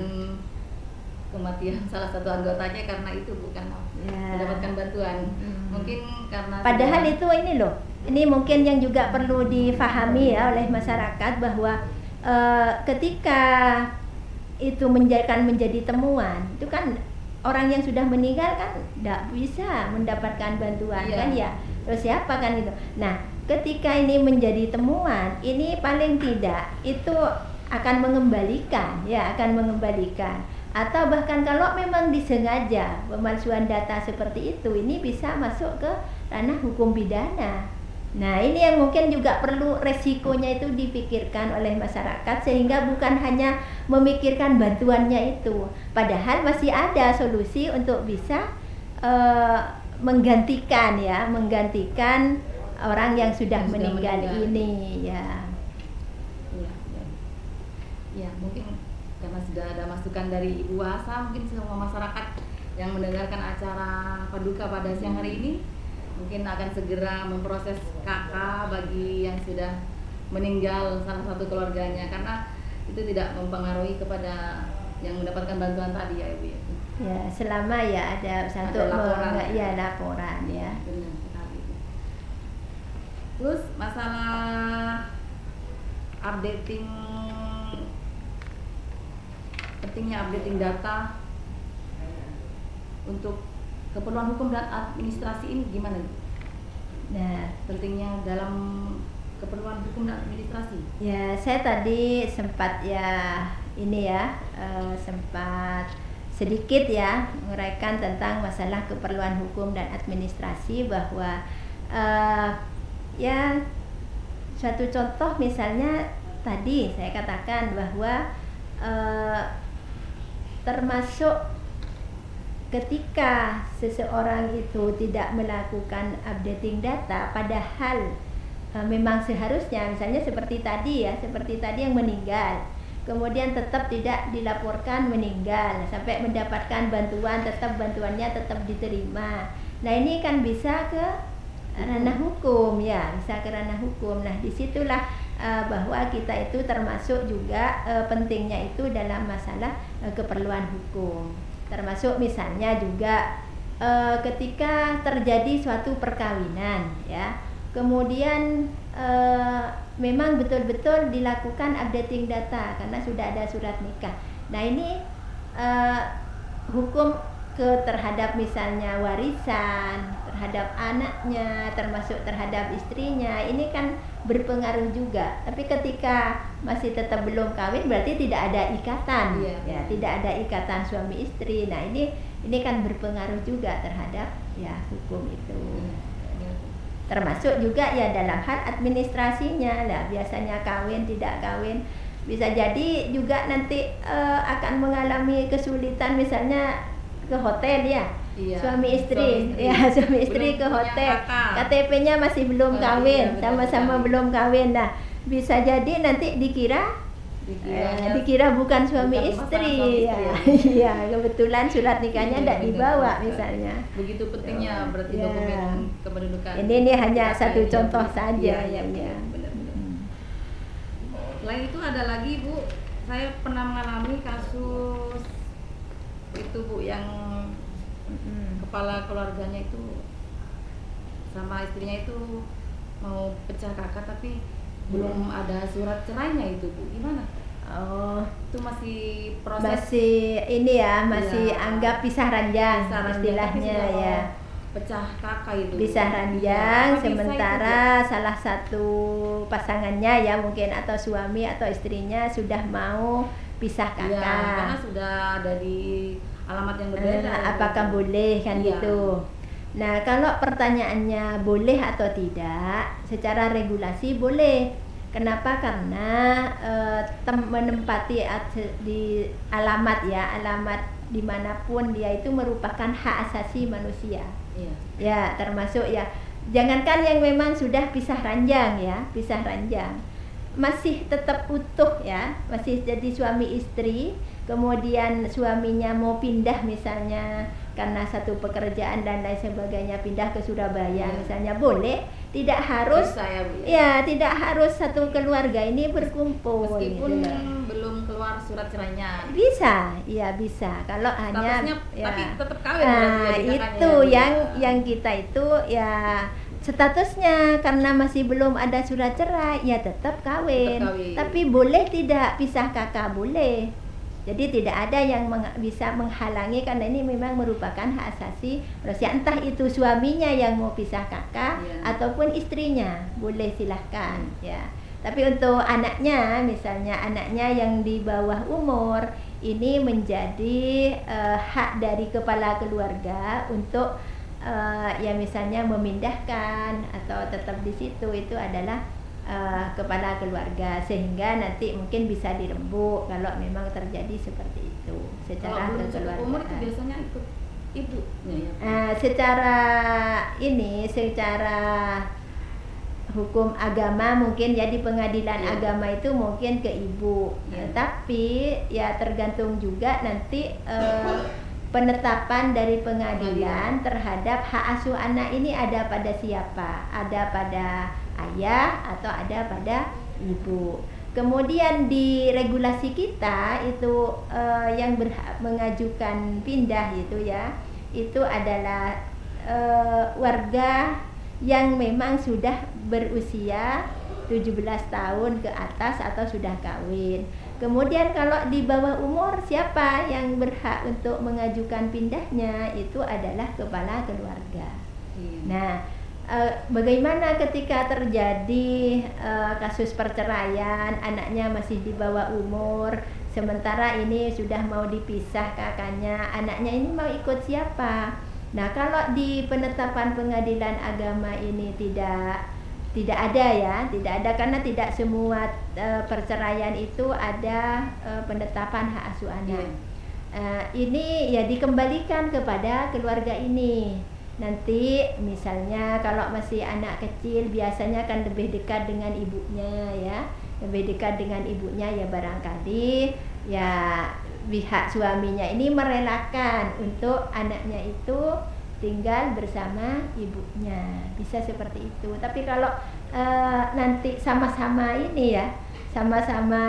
kematian salah satu anggotanya karena itu bukan mendapatkan bantuan. Mungkin karena padahal itu ini loh, ini mungkin yang juga perlu difahami ya oleh masyarakat bahwa ketika itu menjadi temuan, itu kan orang yang sudah meninggal kan tidak bisa mendapatkan bantuan kan ya. Terus siapa kan itu? Nah, ketika ini menjadi temuan, ini paling tidak itu akan mengembalikan atau bahkan kalau memang disengaja pemalsuan data seperti itu, ini bisa masuk ke ranah hukum pidana. Nah, ini yang mungkin juga perlu resikonya itu dipikirkan oleh masyarakat, sehingga bukan hanya memikirkan bantuannya itu, padahal masih ada solusi untuk bisa menggantikan orang yang sudah meninggal ini ya. Ya, mungkin karena sudah ada masukan dari Ibu Asa, mungkin semua masyarakat yang mendengarkan acara Paduka pada siang hari ini mungkin akan segera memproses KK bagi yang sudah meninggal salah satu keluarganya, karena itu tidak mempengaruhi kepada yang mendapatkan bantuan tadi ya Ibu ya. Ya, selama ya ada satu laporan ya. Benar sekali. Terus masalah pentingnya updating data untuk keperluan hukum dan administrasi ini gimana? Nah, pentingnya dalam keperluan hukum dan administrasi. Ya, saya tadi sempat sempat sedikit ya menguraikan tentang masalah keperluan hukum dan administrasi, bahwa ya suatu contoh misalnya tadi saya katakan bahwa termasuk ketika seseorang itu tidak melakukan updating data, padahal memang seharusnya, misalnya seperti tadi yang meninggal, kemudian tetap tidak dilaporkan meninggal sampai mendapatkan bantuan, tetap bantuannya tetap diterima. Nah, ini kan bisa ke ranah hukum ya, bisa ke ranah hukum. Nah, disitulah bahwa kita itu termasuk juga pentingnya itu dalam masalah keperluan hukum. Termasuk misalnya juga ketika terjadi suatu perkawinan ya, kemudian memang betul-betul dilakukan updating data karena sudah ada surat nikah. Nah, ini hukum terhadap misalnya warisan, terhadap anaknya, termasuk terhadap istrinya, ini kan berpengaruh juga. Tapi ketika masih tetap belum kawin, berarti tidak ada ikatan, ya, tidak ada ikatan suami istri. Nah, ini kan berpengaruh juga terhadap ya hukum itu. Termasuk juga ya dalam hal administrasinya lah, biasanya kawin tidak kawin bisa jadi juga nanti akan mengalami kesulitan, misalnya ke hotel ya. Suami istri ke hotel, KTP-nya masih belum kawin, sama-sama belum kawin. Nah, bisa jadi nanti dikira dikira bukan suami bukan istri, suami ya. istri, Iya, kebetulan surat nikahnya tidak dibawa misalnya. Begitu pentingnya berarti Ya. dokumen kependudukan. Ini hanya Kita satu yang contoh jauh. saja Iya, ya. benar-benar. Selain itu ada lagi Bu, saya pernah mengalami kasus itu Bu yang kepala keluarganya itu sama istrinya itu mau pecah kakak tapi belum ada surat cerainya itu Bu, gimana? Oh, Itu masih proses masih ini ya, masih Iya. anggap pisah ranjang pisah ranjang, tapi istilahnya sudah mau ya. pecah kakak itu. Pisah Iya, ranjang apa bisa sementara itu, salah satu pasangannya ya mungkin atau suami atau istrinya sudah mau pisah Bu? Iya, karena kakak. sudah ada di alamat yang berbeda. Apakah boleh kan Iya. gitu. Nah, kalau pertanyaannya boleh atau tidak, secara regulasi boleh. Kenapa? Karena menempati di alamat ya, alamat dimanapun dia itu merupakan hak asasi manusia. Iya. Ya, termasuk ya, jangankan yang memang sudah pisah ranjang ya, pisah ranjang, masih tetap utuh ya, masih jadi suami istri. Kemudian suaminya mau pindah misalnya karena satu pekerjaan dan lain sebagainya, pindah ke Surabaya misalnya, boleh, tidak harus Bisa ya Bu, ya? ya, tidak harus satu keluarga ini berkumpul Meskipun gitu loh. belum keluar surat cerainya. Bisa, ya bisa. Kalau hanya Statusnya ya. tapi tetap kawin berarti Nah, jadi kakaknya itu ya, Bu, ya? yang kita itu ya statusnya karena masih belum ada surat cerai ya tetap kawin. Tetap kawin. Tapi boleh tidak pisah kakak, boleh. Jadi tidak ada yang bisa menghalangi karena ini memang merupakan hak asasi manusia. Entah itu suaminya yang mau pisah kakak ataupun istrinya, boleh silahkan ya. Tapi untuk anaknya, misalnya anaknya yang di bawah umur, ini menjadi hak dari kepala keluarga untuk ya misalnya memindahkan atau tetap di situ, itu adalah kepala keluarga, sehingga nanti mungkin bisa dirembuk kalau memang terjadi seperti itu secara Kalau belum cukup umur itu kekeluargaan. biasanya ikut ibunya ya. Secara hukum agama mungkin ya di pengadilan agama itu mungkin ke ibu ya, tapi ya tergantung juga nanti penetapan dari pengadilan terhadap hak asuh anak ini ada pada siapa, ada pada ayah atau ada pada ibu. Kemudian di regulasi kita itu yang berhak mengajukan pindah itu ya, itu adalah warga yang memang sudah berusia 17 tahun ke atas atau sudah kawin. Kemudian kalau di bawah umur, siapa yang berhak untuk mengajukan pindahnya? Itu adalah kepala keluarga. Nah, bagaimana ketika terjadi kasus perceraian, anaknya masih di bawah umur, sementara ini sudah mau dipisah kakaknya, anaknya ini mau ikut siapa? Nah, kalau di penetapan pengadilan agama ini tidak ada ya, tidak ada, karena tidak semua perceraian itu ada penetapan hak asuh anak. Ini ya dikembalikan kepada keluarga ini. Nanti misalnya kalau masih anak kecil biasanya kan lebih dekat dengan ibunya ya, lebih dekat dengan ibunya ya, barangkali ya pihak suaminya ini merelakan untuk anaknya itu tinggal bersama ibunya, bisa seperti itu. Tapi kalau nanti sama-sama ini ya, sama-sama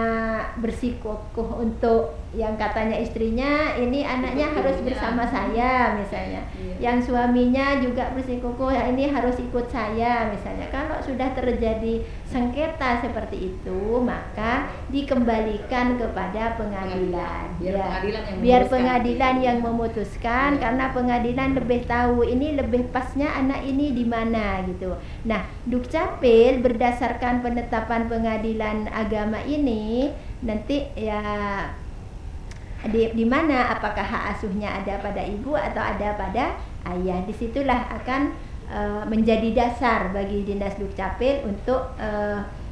bersikukuh untuk yang katanya istrinya ini anaknya harus bersama saya misalnya, yang suaminya juga bersikukuh ya ini harus ikut saya misalnya. Kalau sudah terjadi sengketa seperti itu, maka dikembalikan kepada pengadilan. Biar pengadilan yang memutuskan, karena pengadilan lebih tahu ini lebih pasnya anak ini di mana gitu. Nah, Dukcapil berdasarkan penetapan pengadilan agama ini nanti ya di mana, apakah hak asuhnya ada pada ibu atau ada pada ayah. Disitulah akan menjadi dasar bagi Dinas Dukcapil untuk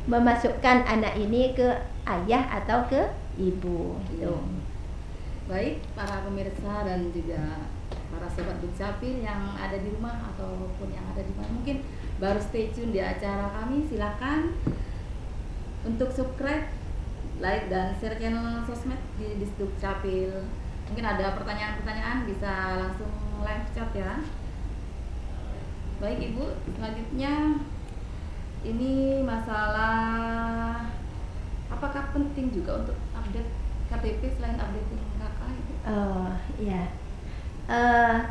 memasukkan anak ini ke ayah atau ke ibu gitu. Baik para pemirsa dan juga para sobat Dukcapil yang ada di rumah ataupun yang ada di mana mungkin baru stay tune di acara kami, silakan untuk subscribe like dan share channel sosmed di Disdukcapil. Mungkin ada pertanyaan-pertanyaan bisa langsung live chat ya. Baik Ibu, selanjutnya ini masalah apakah penting juga untuk update KTP selain updating kakak itu? Oh iya.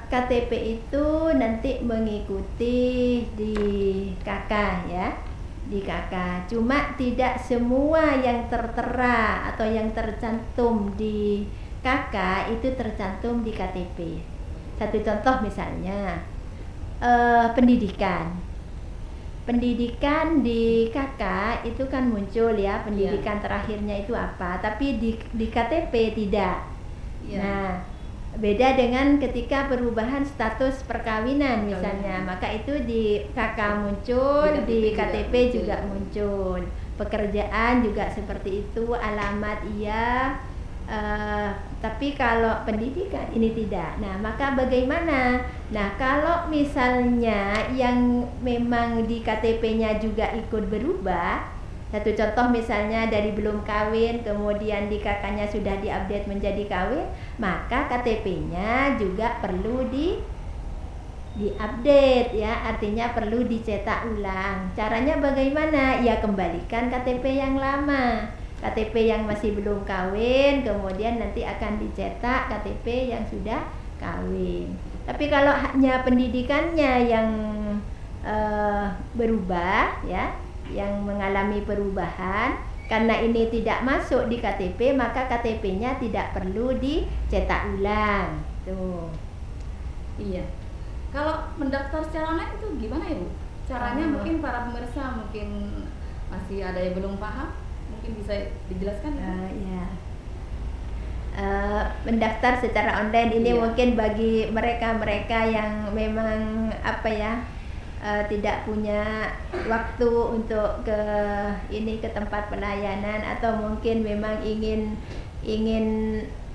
KTP itu nanti mengikuti di KK ya, di KK. Cuma tidak semua yang tertera atau yang tercantum di KK itu tercantum di KTP. Satu contoh misalnya pendidikan. Pendidikan di KK itu kan muncul ya, pendidikan terakhirnya itu apa, tapi di KTP tidak. Nah, beda dengan ketika perubahan status perkawinan misalnya, maka itu di KK muncul, di KTP juga muncul. Pekerjaan juga seperti itu, alamat iya, tapi kalau pendidikan ini tidak. Nah, maka bagaimana? Nah, kalau misalnya yang memang di KTP-nya juga ikut berubah, satu contoh misalnya dari belum kawin kemudian di KK-nya sudah diupdate menjadi kawin, maka KTP-nya juga perlu diupdate ya, artinya perlu dicetak ulang. Caranya bagaimana? Ya kembalikan KTP yang lama. KTP yang masih belum kawin kemudian nanti akan dicetak KTP yang sudah kawin. Tapi kalau hanya pendidikannya yang berubah ya, yang mengalami perubahan, karena ini tidak masuk di KTP maka KTP-nya tidak perlu dicetak ulang. Tuh. Iya. Kalau mendaftar secara online itu gimana ya Bu? Caranya mungkin para pemirsa mungkin masih ada yang belum paham, mungkin bisa dijelaskan ya? Iya. Mendaftar secara online ini mungkin bagi mereka-mereka yang memang apa ya, tidak punya waktu untuk ke tempat pelayanan, atau mungkin memang ingin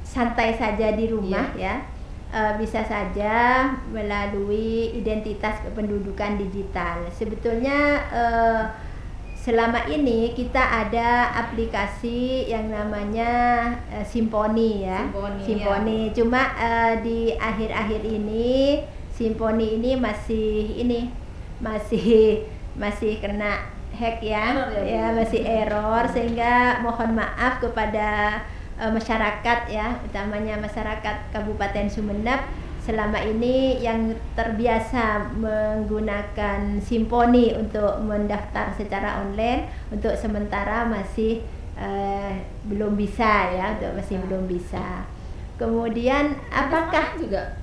santai saja di rumah ya, bisa saja melalui identitas kependudukan digital. Sebetulnya selama ini kita ada aplikasi yang namanya Simponi ya, Simponi. Ya. Cuma di akhir-akhir ini Simponi ini masih kena hack ya, masih error, sehingga mohon maaf kepada masyarakat ya, utamanya masyarakat Kabupaten Sumeneb selama ini yang terbiasa menggunakan Simponi untuk mendaftar secara online, untuk sementara masih belum bisa ya, belum bisa. Kemudian apakah juga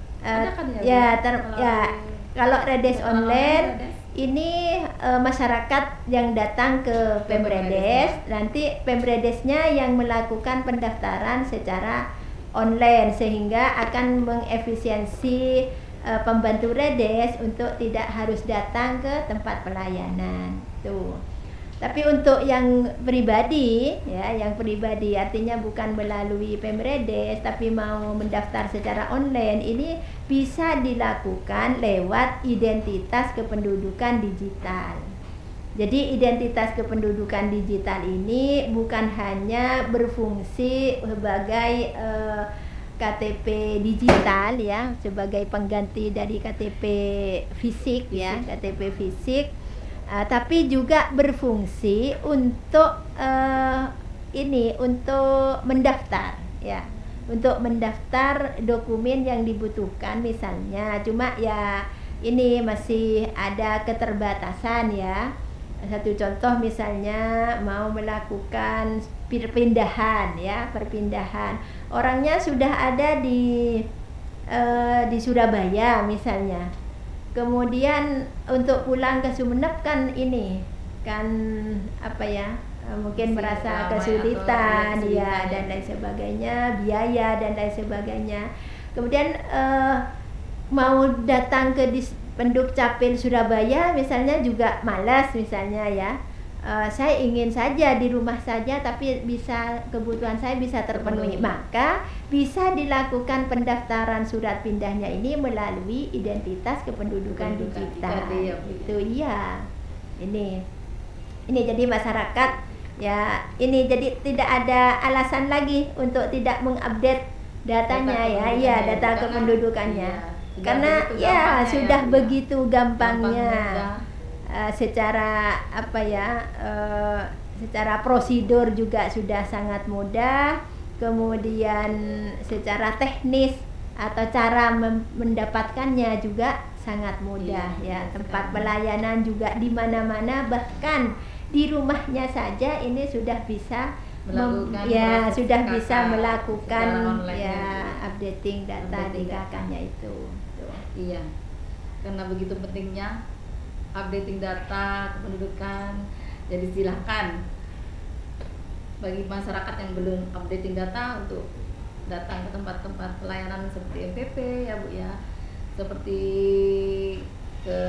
kalau Redes online ini masyarakat yang datang ke Pemredes, nanti Pemredesnya yang melakukan pendaftaran secara online, sehingga akan mengefisiensi pembantu Redes untuk tidak harus datang ke tempat pelayanan tuh. Tapi untuk yang pribadi ya, artinya bukan melalui Pemredes tapi mau mendaftar secara online, ini bisa dilakukan lewat identitas kependudukan digital. Jadi identitas kependudukan digital ini bukan hanya berfungsi sebagai KTP digital ya, sebagai pengganti dari KTP fisik ya, KTP fisik, tapi juga berfungsi untuk untuk mendaftar ya, untuk mendaftar dokumen yang dibutuhkan misalnya. Cuma ya ini masih ada keterbatasan ya. Satu contoh misalnya mau melakukan perpindahan ya, orangnya sudah ada di Surabaya misalnya, kemudian untuk pulang ke Sumeneb kan mungkin merasa kesulitan ya, dan lain sebagainya, biaya dan lain sebagainya. Kemudian mau datang ke Pendukcapil Surabaya misalnya juga malas misalnya ya. Saya ingin saja di rumah saja tapi kebutuhan saya bisa terpenuhi, maka bisa dilakukan pendaftaran surat pindahnya ini melalui identitas kependudukan digital. Itu iya. Ini jadi masyarakat Ya, ini jadi tidak ada alasan lagi untuk tidak mengupdate datanya data kependudukannya. Karena sudah begitu gampangnya. Secara secara prosedur juga sudah sangat mudah. Kemudian secara teknis atau cara mendapatkannya juga sangat mudah tempat pelayanan juga di mana-mana, bahkan di rumahnya saja ini sudah bisa melakukan updating data di KK-nya itu. Iya, karena begitu pentingnya updating data kependudukan. Jadi silahkan bagi masyarakat yang belum updating data untuk datang ke tempat-tempat pelayanan seperti MPP ya Bu ya, seperti ke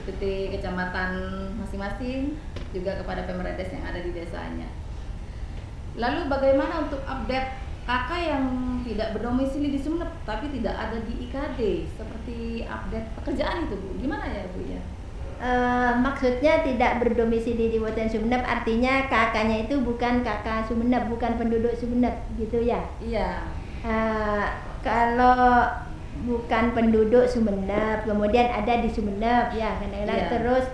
UPT kecamatan masing-masing, juga kepada Pemredes yang ada di desanya. Lalu bagaimana untuk update KK yang tidak berdomisili di Sumeneb tapi tidak ada di IKD, seperti update pekerjaan itu Bu, gimana ya Bu ya? Maksudnya tidak berdomisili di Kabupaten Sumeneb, artinya KK-nya itu bukan KK Sumeneb, bukan penduduk Sumeneb gitu ya? Iya. Kalau bukan penduduk Sumeneb, kemudian ada di Sumeneb ya kadang-kadang terus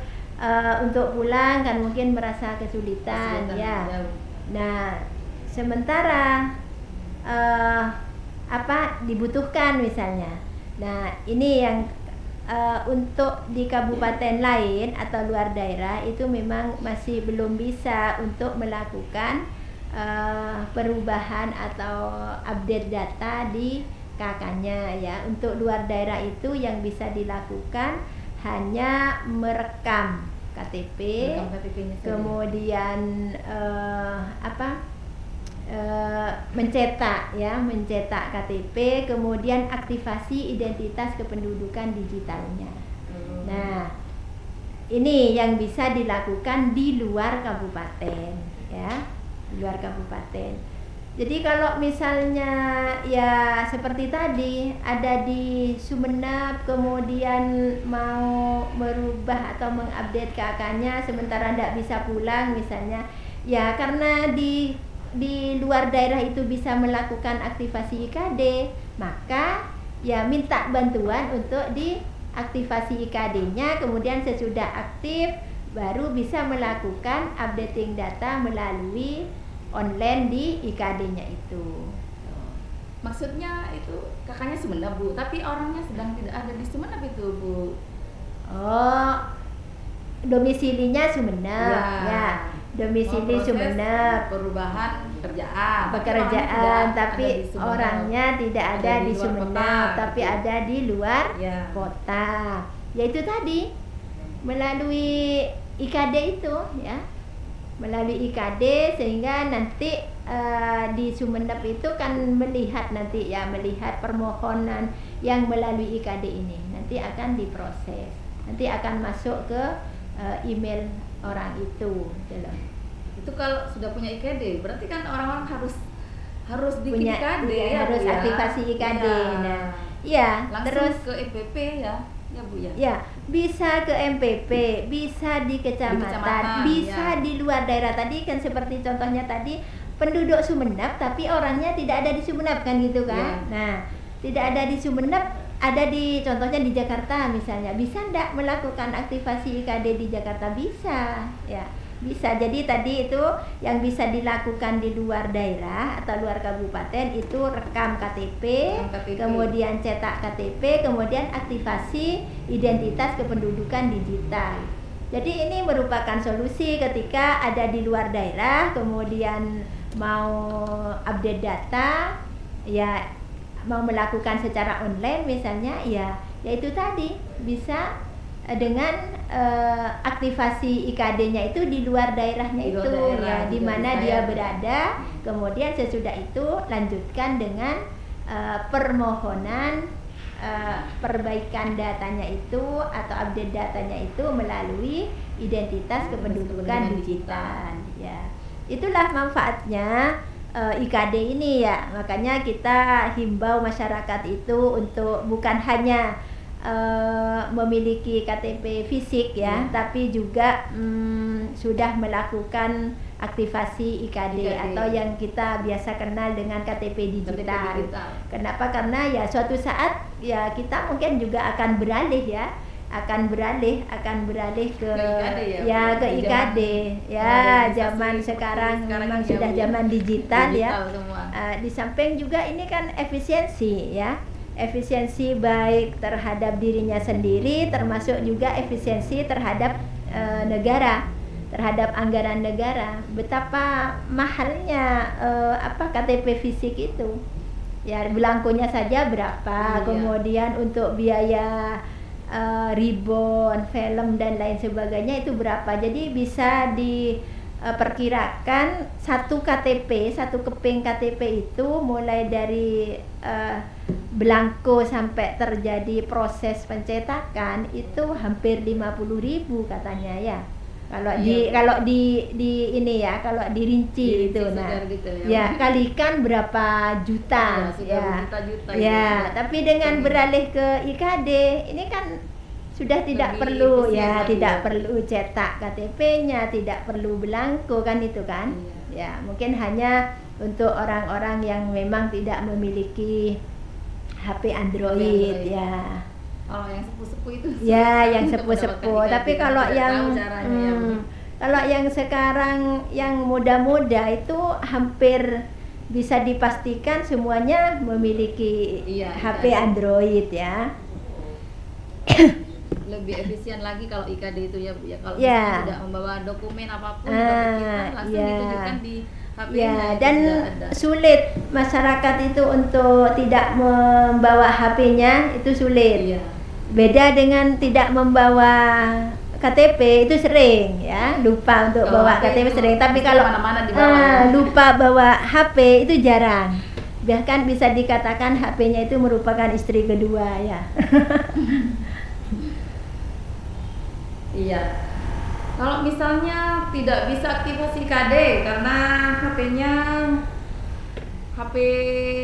untuk pulang kan mungkin merasa kesulitan ya. Nah, sementara dibutuhkan misalnya. Nah, ini yang untuk di kabupaten lain atau luar daerah itu memang masih belum bisa untuk melakukan perubahan atau update data di KK-nya ya. Untuk luar daerah itu yang bisa dilakukan hanya merekam KTP, kemudian mencetak KTP, kemudian aktivasi identitas kependudukan digitalnya. Nah, ini yang bisa dilakukan di luar kabupaten ya, di luar kabupaten. Jadi kalau misalnya ya seperti tadi ada di Sumeneb kemudian mau merubah atau mengupdate KK-nya sementara tidak bisa pulang misalnya, ya karena di luar daerah itu bisa melakukan aktivasi IKD, maka ya minta bantuan untuk diaktifasi IKD-nya, kemudian sesudah aktif baru bisa melakukan updating data melalui online di IKD-nya itu. Maksudnya itu kakaknya Sumeneb Bu, tapi orangnya sedang tidak ada di Sumeneb itu Bu. Oh, domisilinya Sumeneb ya. Domisili Sumeneb, perubahan pekerjaan, tapi orangnya tidak ada di Sumeneb, tapi ada di luar kota. Yaitu tadi melalui IKD itu ya, melalui IKD sehingga nanti di Sumeneb itu kan melihat permohonan yang melalui IKD ini nanti akan diproses, nanti akan masuk ke email orang itu. Itu kalau sudah punya IKD berarti kan orang-orang harus bikin IKD harus aktivasi IKD. Nah, langsung terus ke EPP ya Bu ya. Ya, bisa ke MPP, bisa di kecamatan, bisa di luar daerah. Tadi kan seperti contohnya tadi penduduk Sumeneb tapi orangnya tidak ada di Sumeneb kan gitu kan. Nah, tidak ada di Sumeneb, ada di contohnya di Jakarta misalnya, bisa enggak melakukan aktivasi IKD di Jakarta? Bisa ya, bisa. Jadi tadi itu yang bisa dilakukan di luar daerah atau luar kabupaten itu rekam KTP, kemudian cetak KTP, kemudian aktivasi identitas kependudukan digital. Jadi ini merupakan solusi ketika ada di luar daerah kemudian mau update data ya, mau melakukan secara online misalnya ya itu tadi bisa dengan aktivasi IKD-nya itu di luar daerahnya itu ya, di mana dia berada, kemudian sesudah itu lanjutkan dengan permohonan perbaikan datanya itu atau update datanya itu melalui identitas kependudukan digital ya. Itulah manfaatnya IKD ini ya, makanya kita himbau masyarakat itu untuk bukan hanya memiliki KTP fisik ya, tapi juga sudah melakukan aktivasi IKD atau yang kita biasa kenal dengan KTP digital. Kenapa? Karena ya suatu saat ya kita mungkin juga akan beralih ke IKD ke IKD ya, zaman sekarang memang sudah zaman digital ya. Di samping juga ini kan efisiensi ya, efisiensi baik terhadap dirinya sendiri, termasuk juga efisiensi terhadap negara, terhadap anggaran negara. Betapa mahalnya KTP fisik itu ya, belangkonya saja berapa, kemudian untuk biaya ribbon, film dan lain sebagainya itu berapa. Jadi bisa diperkirakan satu KTP, satu keping KTP itu mulai dari belangko sampai terjadi proses pencetakan itu hampir 50.000 katanya ya. Kalau di ini ya, kalau dirinci itu gitu, ya kalikan berapa juta tapi dengan beralih ke IKD ini kan sudah tidak perlu tidak perlu cetak KTP-nya, tidak perlu belangko kan itu kan. Ya mungkin hanya untuk orang-orang yang memang tidak memiliki HP Android ya. Kalau yang sepuh-sepuh itu ya, yang sepuh-sepuh. Tapi kalau yang sekarang yang muda-muda itu hampir bisa dipastikan semuanya memiliki HP Android ya. Lebih efisien lagi kalau IKD itu ya Bu ya. Kalau tidak membawa dokumen apapun langsung ditunjukkan di HP-nya. Dan sulit masyarakat itu untuk tidak membawa HP-nya, itu sulit. Beda dengan tidak membawa KTP, itu sering ya, lupa untuk bawa KTP sering. Tapi kalau lupa bawa HP itu jarang. Bahkan bisa dikatakan HP-nya itu merupakan istri kedua ya. Iya. Kalau misalnya tidak bisa aktivasi IKD karena HP-nya HP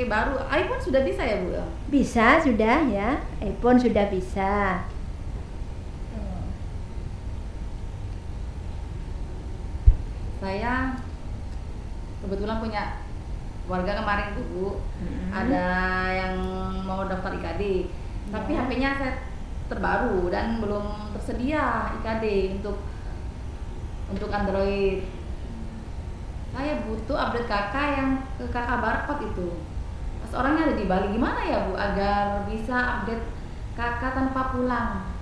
baru, iPhone sudah bisa ya Bu? Bisa, sudah ya, iPhone sudah bisa. Saya kebetulan punya warga kemarin tuh Bu, ada yang mau daftar IKD, tapi HP-nya saya terbaru dan belum tersedia IKD untuk Android. Saya butuh update kakak yang ke kakak barcode itu. Pas orangnya ada di Bali, gimana ya Bu agar bisa update kakak tanpa pulang?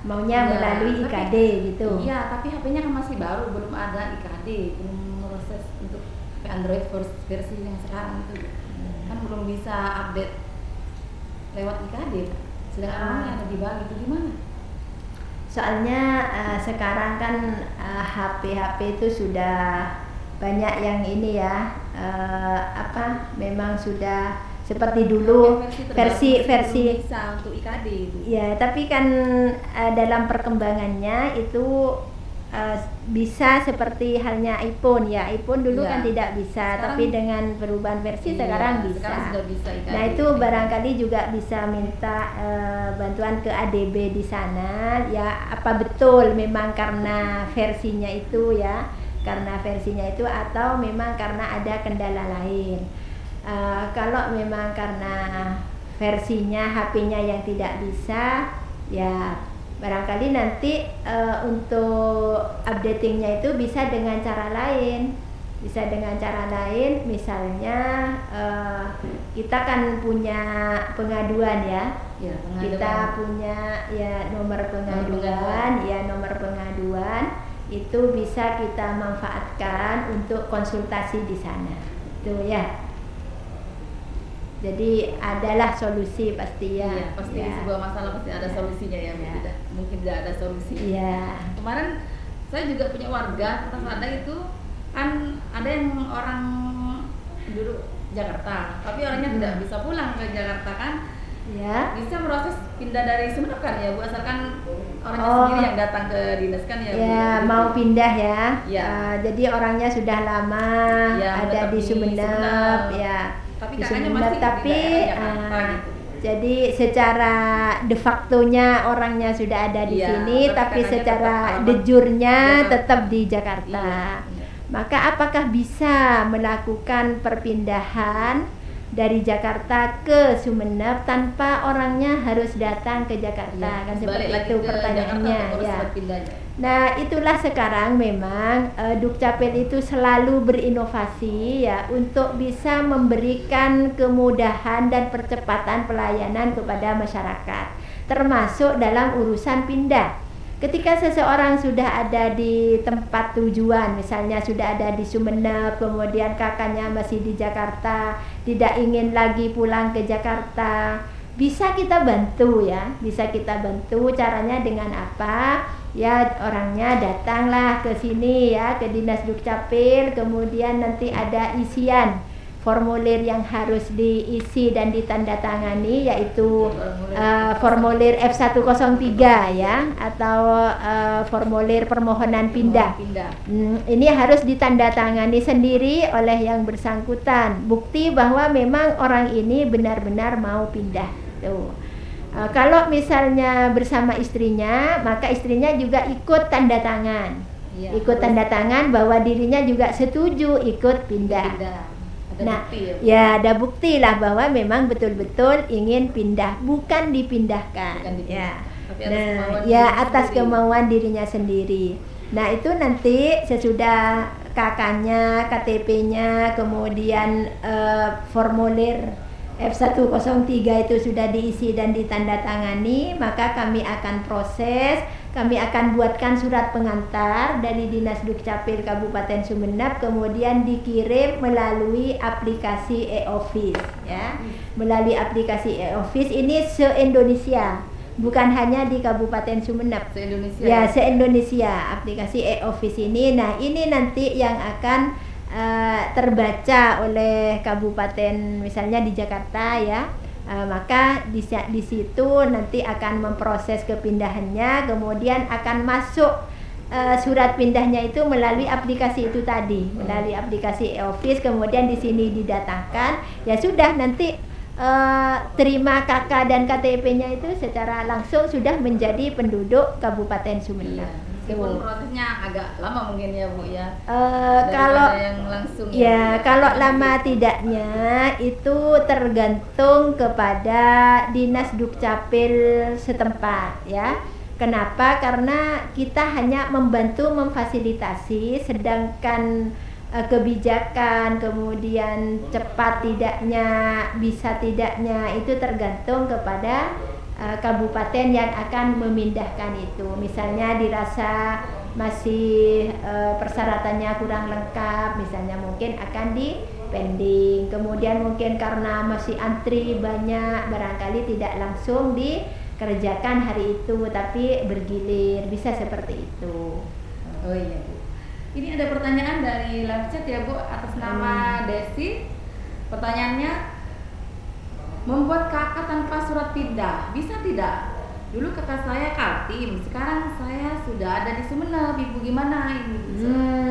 Maunya melalui IKD gitu. Iya, tapi HP-nya kan masih baru, belum ada IKD, belum proses untuk Android versi yang sekarang itu. Kan belum bisa update lewat IKD. Sedangkan orangnya ada di Bali, itu gimana? Soalnya sekarang kan HP itu sudah banyak yang ini ya, memang sudah seperti dulu versi bisa untuk IKD itu. Ya, tapi kan dalam perkembangannya itu bisa seperti halnya iPhone ya. iPhone dulu kan tidak bisa, sekarang, tapi dengan perubahan versi sekarang bisa. Sekarang sudah bisa IKD. Nah, itu barangkali juga bisa minta bantuan ke ADB di sana ya, apa betul memang karena versinya itu ya, atau memang karena ada kendala lain. Kalau memang karena versinya HP-nya yang tidak bisa ya, barangkali nanti untuk updatingnya itu bisa dengan cara lain. Misalnya kita kan punya pengaduan ya, kita punya ya nomor pengaduan itu bisa kita manfaatkan untuk konsultasi di sana itu ya. Jadi adalah solusi pasti ya. Iya, pasti sebuah masalah pasti ada solusinya ya. Tidak mungkin tidak ada solusi. Iya. Kemarin saya juga punya warga atas ada itu kan ada yang orang duduk Jakarta, tapi orangnya tidak bisa pulang ke Jakarta kan. Ya. Bisa proses pindah dari Sumeneb kan ya Bu, asalkan orangnya sendiri yang datang ke dinas kan ya Bu. Ya, mau pindah ya. Jadi orangnya sudah lama ada di Sumeneb ya. Tapi di kakaknya Sumeneb, masih tapi di daerah Jakarta gitu. Jadi secara de facto-nya orangnya sudah ada di sini, tapi secara de jure-nya tetap di Jakarta. Maka apakah bisa melakukan perpindahan dari Jakarta ke Sumeneb tanpa orangnya harus datang ke Jakarta? Kan seperti itu pertanyaannya ya. Nah, itulah sekarang memang Dukcapil itu selalu berinovasi ya untuk bisa memberikan kemudahan dan percepatan pelayanan kepada masyarakat, termasuk dalam urusan pindah. Ketika seseorang sudah ada di tempat tujuan, misalnya sudah ada di Sumeneb, kemudian kakaknya masih di Jakarta, tidak ingin lagi pulang ke Jakarta, bisa kita bantu ya, bisa kita bantu. Caranya dengan apa? Ya, orangnya datanglah ke sini ya, ke Dinas Dukcapil, kemudian nanti ada isian formulir yang harus diisi dan ditandatangani, yaitu formulir F103 ya, atau formulir permohonan pindah. Ini harus ditandatangani sendiri oleh yang bersangkutan, bukti bahwa memang orang ini benar-benar mau pindah tuh. Kalau misalnya bersama istrinya, maka istrinya juga ikut tanda tangan, ikut tanda tangan bahwa dirinya juga setuju ikut pindah. Nah, ya ada bukti lah bahwa memang betul-betul ingin pindah, bukan dipindahkan. Ya. Nah, ya atas kemauan dirinya sendiri. Nah, itu nanti sesudah kakaknya, KTP-nya, kemudian formulir F103 itu sudah diisi dan ditandatangani, maka kami akan proses, kami akan buatkan surat pengantar dari Dinas Dukcapil Kabupaten Sumeneb, kemudian dikirim melalui aplikasi e-office ya. Melalui aplikasi e-office ini se-Indonesia, bukan hanya di Kabupaten Sumeneb. Se-Indonesia. Ya, se-Indonesia aplikasi e-office ini. Nah, ini nanti yang akan terbaca oleh kabupaten misalnya di Jakarta ya, maka di situ nanti akan memproses kepindahannya, kemudian akan masuk surat pindahnya itu melalui aplikasi itu tadi, melalui aplikasi e-office, kemudian di sini didatangkan, ya sudah nanti terima KK dan KTP-nya itu secara langsung sudah menjadi penduduk Kabupaten Sumeneb. Meskipun prosesnya agak lama mungkin ya Bu ya. Kalau yang langsung ya kalau lama tidaknya itu tergantung kepada Dinas Dukcapil setempat ya. Kenapa? Karena kita hanya membantu memfasilitasi, sedangkan kebijakan kemudian cepat tidaknya, bisa tidaknya itu tergantung kepada kabupaten yang akan memindahkan itu. Misalnya dirasa masih persyaratannya kurang lengkap, misalnya mungkin akan di pending, kemudian mungkin karena masih antri banyak, barangkali tidak langsung dikerjakan hari itu tapi bergilir, bisa seperti itu. Oh iya Bu, ini ada pertanyaan dari live chat ya Bu, atas nama Desi. Pertanyaannya, membuat kakak tanpa surat pindah bisa tidak? Dulu kakak saya Kaltim, sekarang saya sudah ada di Sumeneb. Ibu gimana ini?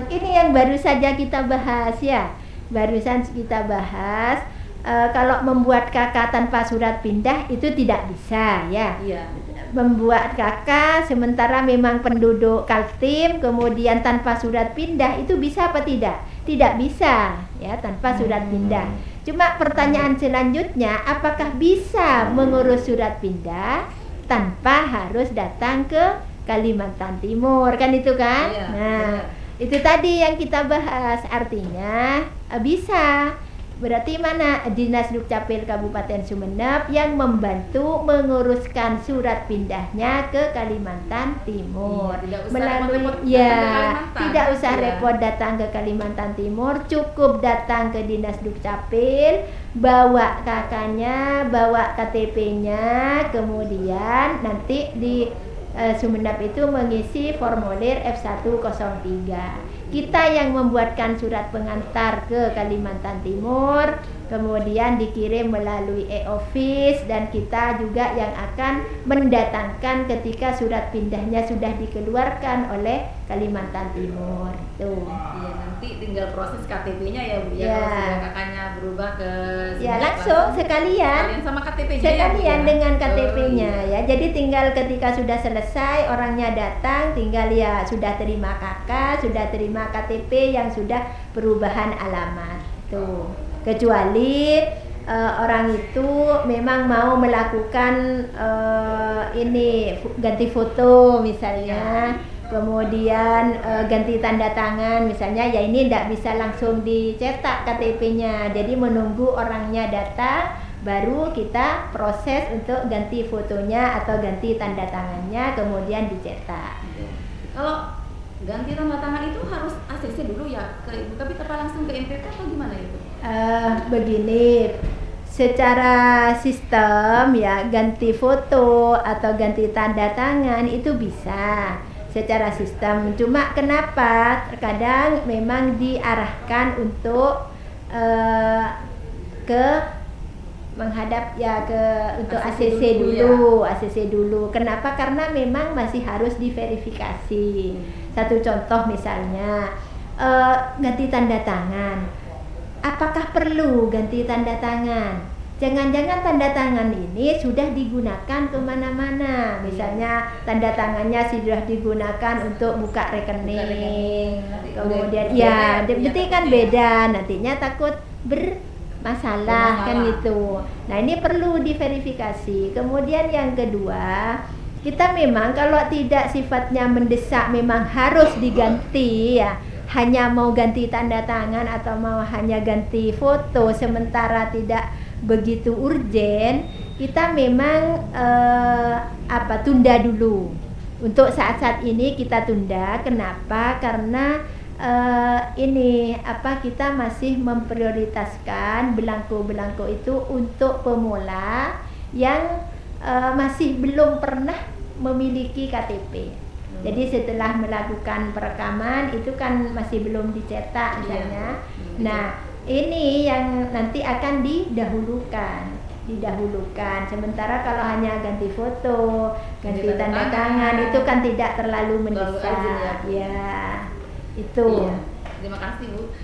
Ini yang baru saja kita bahas ya, barusan kita bahas. Kalau membuat kakak tanpa surat pindah itu tidak bisa ya. Membuat kakak sementara memang penduduk Kaltim kemudian tanpa surat pindah itu bisa apa tidak? Tidak bisa ya, tanpa surat pindah. Cuma pertanyaan selanjutnya, apakah bisa mengurus surat pindah tanpa harus datang ke Kalimantan Timur, kan itu kan? Nah, itu tadi yang kita bahas, artinya bisa. Berarti mana Dinas Dukcapil Kabupaten Sumeneb yang membantu menguruskan surat pindahnya ke Kalimantan Timur. Tidak usah repot datang ke Kalimantan Timur, cukup datang ke Dinas Dukcapil, bawa kakaknya, bawa KTP-nya, kemudian nanti di Sumeneb itu mengisi formulir F103. Kita yang membuatkan surat pengantar ke Kalimantan Timur, kemudian dikirim melalui e-office, dan kita juga yang akan mendatangkan ketika surat pindahnya sudah dikeluarkan oleh Kalimantan Timur. Tuh. Iya, nanti tinggal proses KTP-nya ya Bu ya. Ya. Kalau sudah kakaknya berubah ke Ya langsung sekalian sama KTP-nya sekalian ya, dengan Bu, ya? KTP-nya Oh, iya. ya. Jadi tinggal ketika sudah selesai orangnya datang, tinggal ya sudah terima KK, sudah terima KTP yang sudah perubahan alamat tuh. Kecuali orang itu memang mau melakukan ini ganti foto misalnya, kemudian ganti tanda tangan misalnya, ya ini tidak bisa langsung dicetak KTP-nya, jadi menunggu orangnya datang baru kita proses untuk ganti fotonya atau ganti tanda tangannya kemudian dicetak. Kalau ganti tanda tangan itu harus ACC dulu ya ke Ibu Kabit apa langsung ke MPT atau gimana itu? Begini, secara sistem ya ganti foto atau ganti tanda tangan itu bisa secara sistem. Cuma kenapa terkadang memang diarahkan untuk ke menghadap ya ke untuk ACC dulu, ya. ACC dulu. Kenapa? Karena memang masih harus diverifikasi. Satu contoh misalnya ganti tanda tangan. Apakah perlu ganti tanda tangan? Jangan-jangan tanda tangan ini sudah digunakan kemana-mana. Misalnya tanda tangannya sudah digunakan untuk buka rekening. Kemudian ya, berarti kan beda. Nantinya takut bermasalah kan gitu. Nah ini perlu diverifikasi. Kemudian yang kedua, kita memang kalau tidak sifatnya mendesak memang harus diganti ya. Hanya mau ganti tanda tangan atau mau hanya ganti foto sementara tidak begitu urgen, kita memang tunda dulu. Untuk saat-saat ini kita tunda. Kenapa? Karena kita masih memprioritaskan belangko-belangko itu untuk pemula yang masih belum pernah memiliki KTP. Jadi setelah melakukan perekaman itu kan masih belum dicetak misalnya. Nah, ini yang nanti akan didahulukan. Sementara kalau hanya ganti foto, ganti tanda tangan itu kan tidak terlalu mendesak. Ya, itu. Iya. Terima kasih Bu.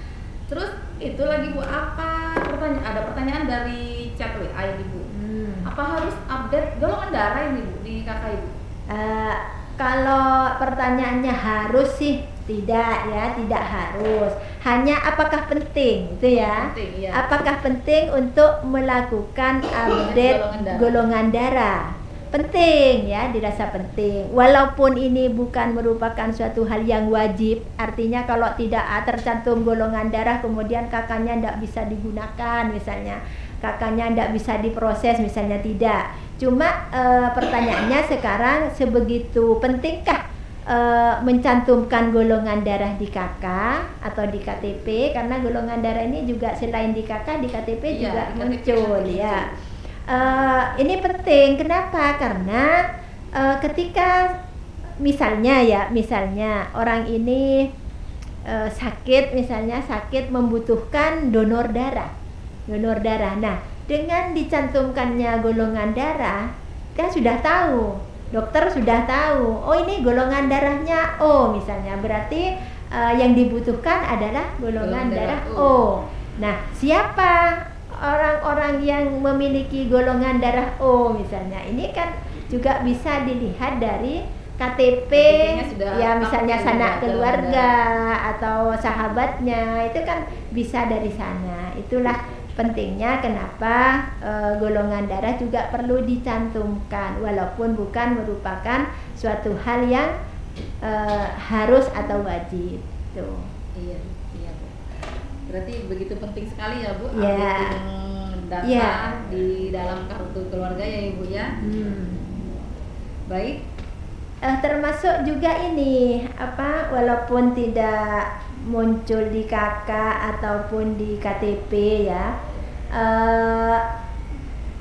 Terus itu lagi Bu, ada pertanyaan dari chat WA ini Bu. Apa harus update golongan darah ini Bu di kakak Ibu? Kalau pertanyaannya harus sih tidak ya, tidak harus. Hanya apakah penting itu ya? Penting, ya. Apakah penting untuk melakukan update golongan darah? Penting ya, dirasa penting. Walaupun ini bukan merupakan suatu hal yang wajib, artinya kalau tidak tercantum golongan darah kemudian kakaknya tidak bisa digunakan misalnya. Kakaknya tidak bisa diproses misalnya, tidak. Cuma pertanyaannya sekarang sebegitu pentingkah mencantumkan golongan darah di KK atau di KTP, karena golongan darah ini juga selain di KK di KTP juga muncul ya. Ini penting. Kenapa? Karena ketika misalnya orang ini sakit membutuhkan donor darah. Nah, dengan dicantumkannya golongan darah, kan sudah tahu, dokter sudah tahu, oh ini golongan darahnya O misalnya, berarti yang dibutuhkan adalah golongan darah O. Nah, siapa orang-orang yang memiliki golongan darah O misalnya? Ini kan juga bisa dilihat dari KTP ya, misalnya sanak keluarga atau sahabatnya, itu kan bisa dari sana. Itulah pentingnya kenapa golongan darah juga perlu dicantumkan walaupun bukan merupakan suatu hal yang harus atau wajib tuh. Iya Bu. Berarti begitu penting sekali ya Bu, ya. Data di dalam kartu keluarga ya Ibu ya. Baik. Termasuk juga ini walaupun tidak muncul di KK ataupun di KTP ya,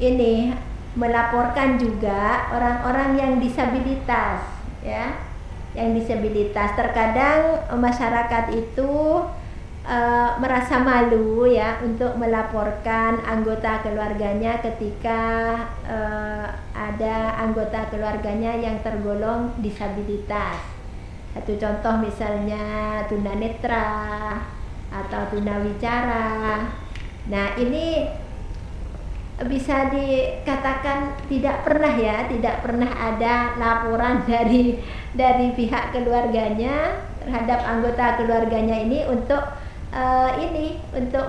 ini melaporkan juga orang-orang yang disabilitas ya, terkadang masyarakat itu merasa malu ya untuk melaporkan anggota keluarganya ketika ada anggota keluarganya yang tergolong disabilitas. Satu contoh misalnya tunanetra atau tunawicara. Nah, ini bisa dikatakan tidak pernah ada laporan dari pihak keluarganya terhadap anggota keluarganya ini untuk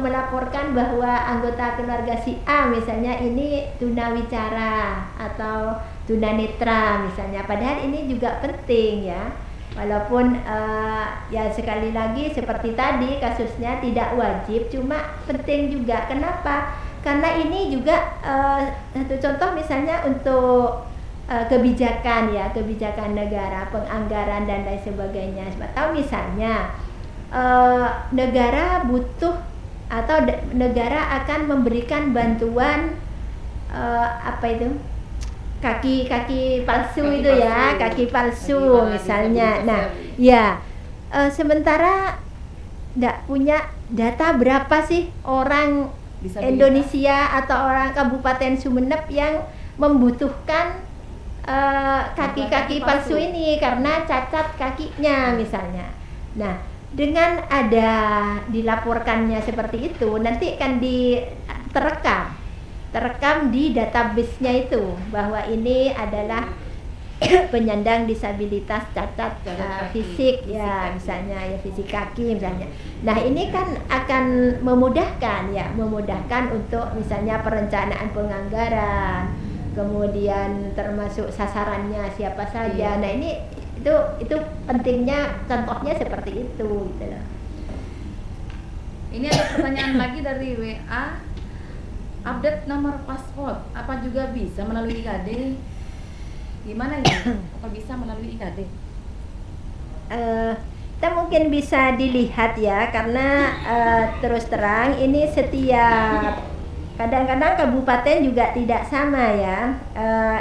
melaporkan bahwa anggota keluarga si A misalnya ini tunawicara atau tunanetra misalnya. Padahal ini juga penting ya. Walaupun ya sekali lagi seperti tadi kasusnya tidak wajib, cuma penting juga. Kenapa? Karena ini juga satu contoh misalnya untuk kebijakan negara, penganggaran dan lain sebagainya. Atau misalnya negara butuh atau negara akan memberikan bantuan kaki palsu kaki palsu misalnya. Nah, ya sementara tidak punya data berapa sih orang bisa Indonesia atau orang Kabupaten Sumeneb yang membutuhkan kaki-kaki palsu ini karena cacat kakinya misalnya. Nah, dengan ada dilaporkannya seperti itu, nanti kan terekam di database-nya itu bahwa ini adalah penyandang disabilitas cacat fisik ya misalnya ya fisik kaki misalnya. Nah, ini kan akan memudahkan untuk misalnya perencanaan penganggaran, kemudian termasuk sasarannya siapa saja. Nah, ini itu pentingnya contohnya seperti itu gitu loh. Ini ada pertanyaan lagi dari WA. Update nomor paspor apa juga bisa melalui IKD? Gimana ya? Apa bisa melalui IKD? Kita mungkin bisa dilihat ya, karena terus terang ini setiap kadang-kadang kabupaten juga tidak sama ya.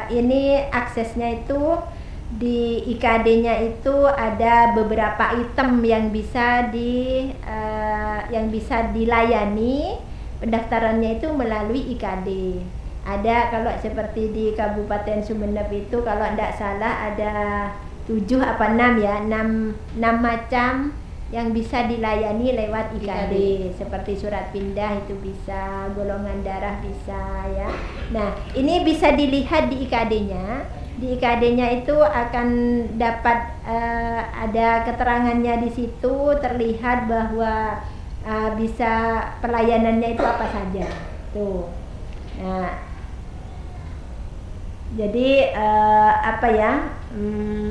Ini aksesnya itu di IKD-nya itu ada beberapa item yang bisa dilayani. Pendaftarannya itu melalui IKD. Ada kalau seperti di Kabupaten Sumeneb itu kalau tidak salah ada 7 apa 6 ya, 6 macam yang bisa dilayani lewat IKD. Seperti surat pindah itu bisa, golongan darah bisa ya. Nah, ini bisa dilihat di IKD-nya. Di IKD-nya itu akan dapat ada keterangannya di situ, terlihat bahwa bisa pelayanannya itu apa saja. Tuh. Nah, jadi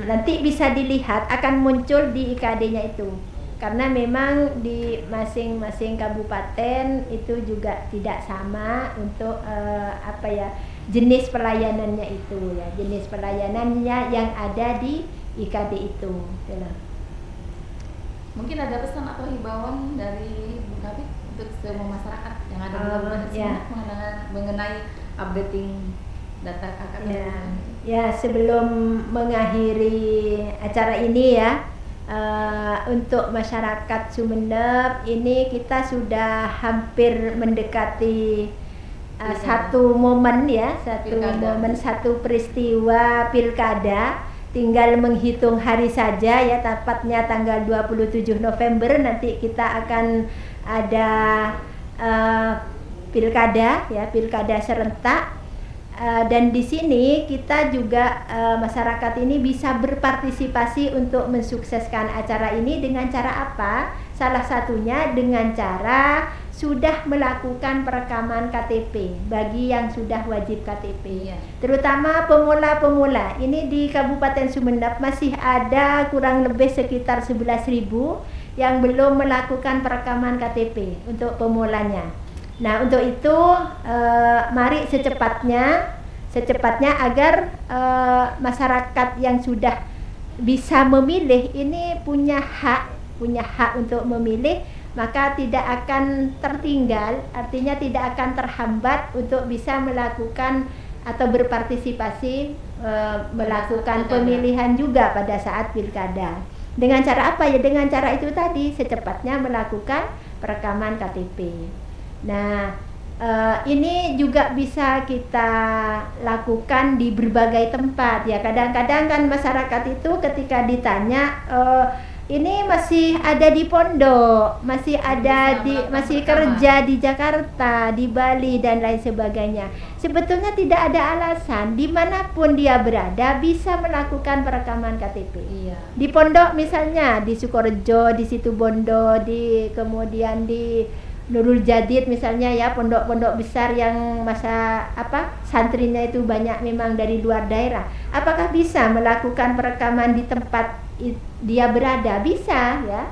nanti bisa dilihat akan muncul di IKD-nya itu. Karena memang di masing-masing kabupaten itu juga tidak sama untuk jenis pelayanannya itu ya, jenis pelayanannya yang ada di IKD itu. Mungkin ada pesan atau himbauan dari Bu Kabid untuk semua masyarakat yang ada di Kabupaten Sumeneb mengenai updating data KKN. Ya, sebelum mengakhiri acara ini ya, untuk masyarakat Sumeneb ini kita sudah hampir mendekati satu momen ya, satu peristiwa pilkada. Tinggal menghitung hari saja ya, tepatnya tanggal 27 November nanti kita akan ada pilkada serentak. Dan di sini kita juga masyarakat ini bisa berpartisipasi untuk mensukseskan acara ini dengan cara apa? Salah satunya dengan cara sudah melakukan perekaman KTP bagi yang sudah wajib KTP. Terutama pemula-pemula. Ini di Kabupaten Sumeneb masih ada kurang lebih sekitar 11.000 yang belum melakukan perekaman KTP untuk pemulanya. Nah, untuk itu mari secepatnya agar masyarakat yang sudah bisa memilih ini punya hak untuk memilih, maka tidak akan tertinggal, artinya tidak akan terhambat untuk bisa melakukan atau berpartisipasi melakukan pemilihan juga pada saat pilkada. Dengan cara apa ya? Dengan cara itu tadi, secepatnya melakukan perekaman KTP. Nah, ini juga bisa kita lakukan di berbagai tempat ya. Kadang-kadang kan masyarakat itu ketika ditanya ini masih ada di pondok, masih ada masih kerja di Jakarta, di Bali dan lain sebagainya. Sebetulnya tidak ada alasan dimanapun dia berada bisa melakukan perekaman KTP. Iya. Di pondok misalnya di Sukorejo, di Situbondo, kemudian di Nurul Jadid misalnya ya, pondok-pondok besar yang santrinya itu banyak memang dari luar daerah. Apakah bisa melakukan perekaman di tempat dia berada? Bisa ya.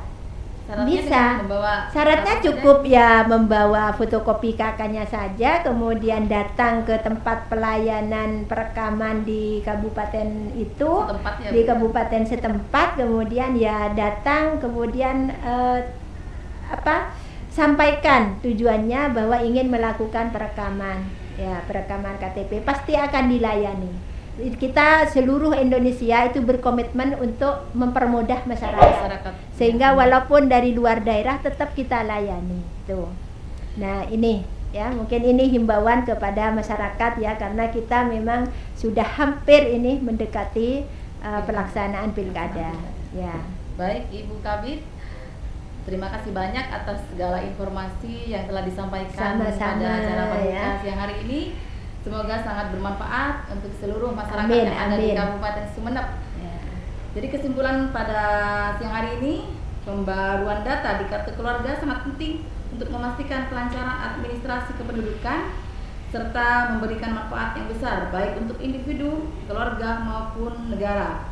Bisa. Syaratnya cukup ya membawa fotokopi KK-nya saja, kemudian datang ke tempat pelayanan perekaman di kabupaten itu, di kabupaten setempat, kemudian ya datang, kemudian sampaikan tujuannya bahwa ingin melakukan perekaman KTP, pasti akan dilayani. Kita seluruh Indonesia itu berkomitmen untuk mempermudah masyarakat. Sehingga walaupun dari luar daerah tetap kita layani tuh. Nah ini ya, mungkin ini himbauan kepada masyarakat ya, karena kita memang sudah hampir ini mendekati pelaksanaan pilkada ya. Baik Ibu Kabid, terima kasih banyak atas segala informasi yang telah disampaikan pada acara Paduka siang hari ini. Semoga sangat bermanfaat untuk seluruh masyarakat yang ada di Kabupaten Sumeneb. Ya. Jadi kesimpulan pada siang hari ini, pembaruan data di kartu keluarga sangat penting untuk memastikan kelancaran administrasi kependudukan serta memberikan manfaat yang besar baik untuk individu, keluarga maupun negara.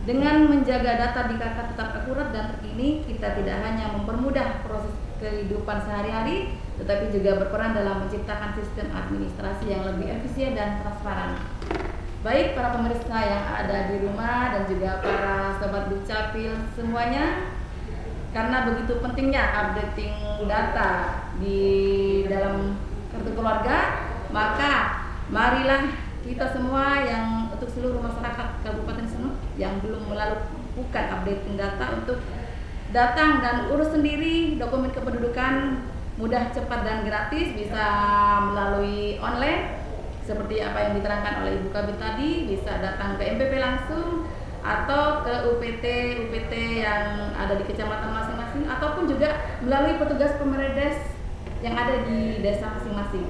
Dengan menjaga data di KK tetap akurat dan terkini, kita tidak hanya mempermudah proses kehidupan sehari-hari, tetapi juga berperan dalam menciptakan sistem administrasi yang lebih efisien dan transparan. Baik para pemirsa yang ada di rumah dan juga para sobat Dukcapil semuanya, karena begitu pentingnya updating data di dalam kartu keluarga, maka marilah kita semua yang untuk seluruh masyarakat Kabupaten Sumeneb yang belum melakukan updating data untuk datang dan urus sendiri dokumen kependudukan mudah, cepat dan gratis, bisa melalui online seperti apa yang diterangkan oleh Ibu Kabid tadi, bisa datang ke MPP langsung atau ke UPT yang ada di kecamatan masing-masing ataupun juga melalui petugas pemeredes yang ada di desa masing-masing.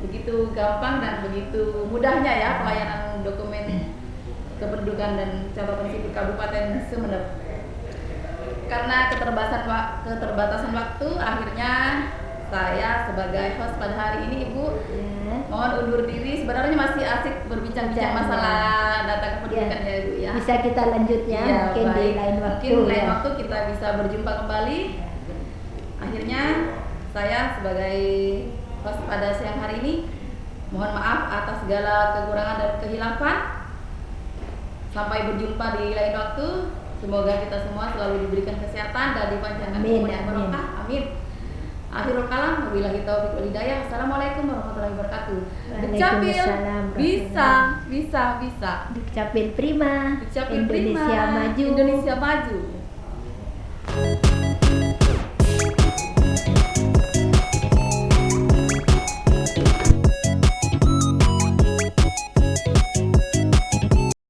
Begitu gampang dan begitu mudahnya ya pelayanan dokumen kependudukan dan catatan sipil Kabupaten Sumeneb. Karena keterbatasan waktu, akhirnya saya sebagai host pada hari ini Ibu mohon undur diri. Sebenarnya masih asik berbincang-bincang masalah data kependudukan ya Ibu ya. Bisa kita lanjutnya mungkin di lain waktu. Mungkin lain waktu kita bisa berjumpa kembali. Akhirnya saya sebagai host pada siang hari ini mohon maaf atas segala kekurangan dan kehilafan. Sampai berjumpa di lain waktu. Semoga kita semua selalu diberikan kesehatan dan dipanjangkan umur yang barokah. Amin. Akhirul kalam, wabillahi taufiq wal hidayah. Assalamualaikum warahmatullahi wabarakatuh. Dukcapil bisa. Dukcapil prima. Indonesia maju.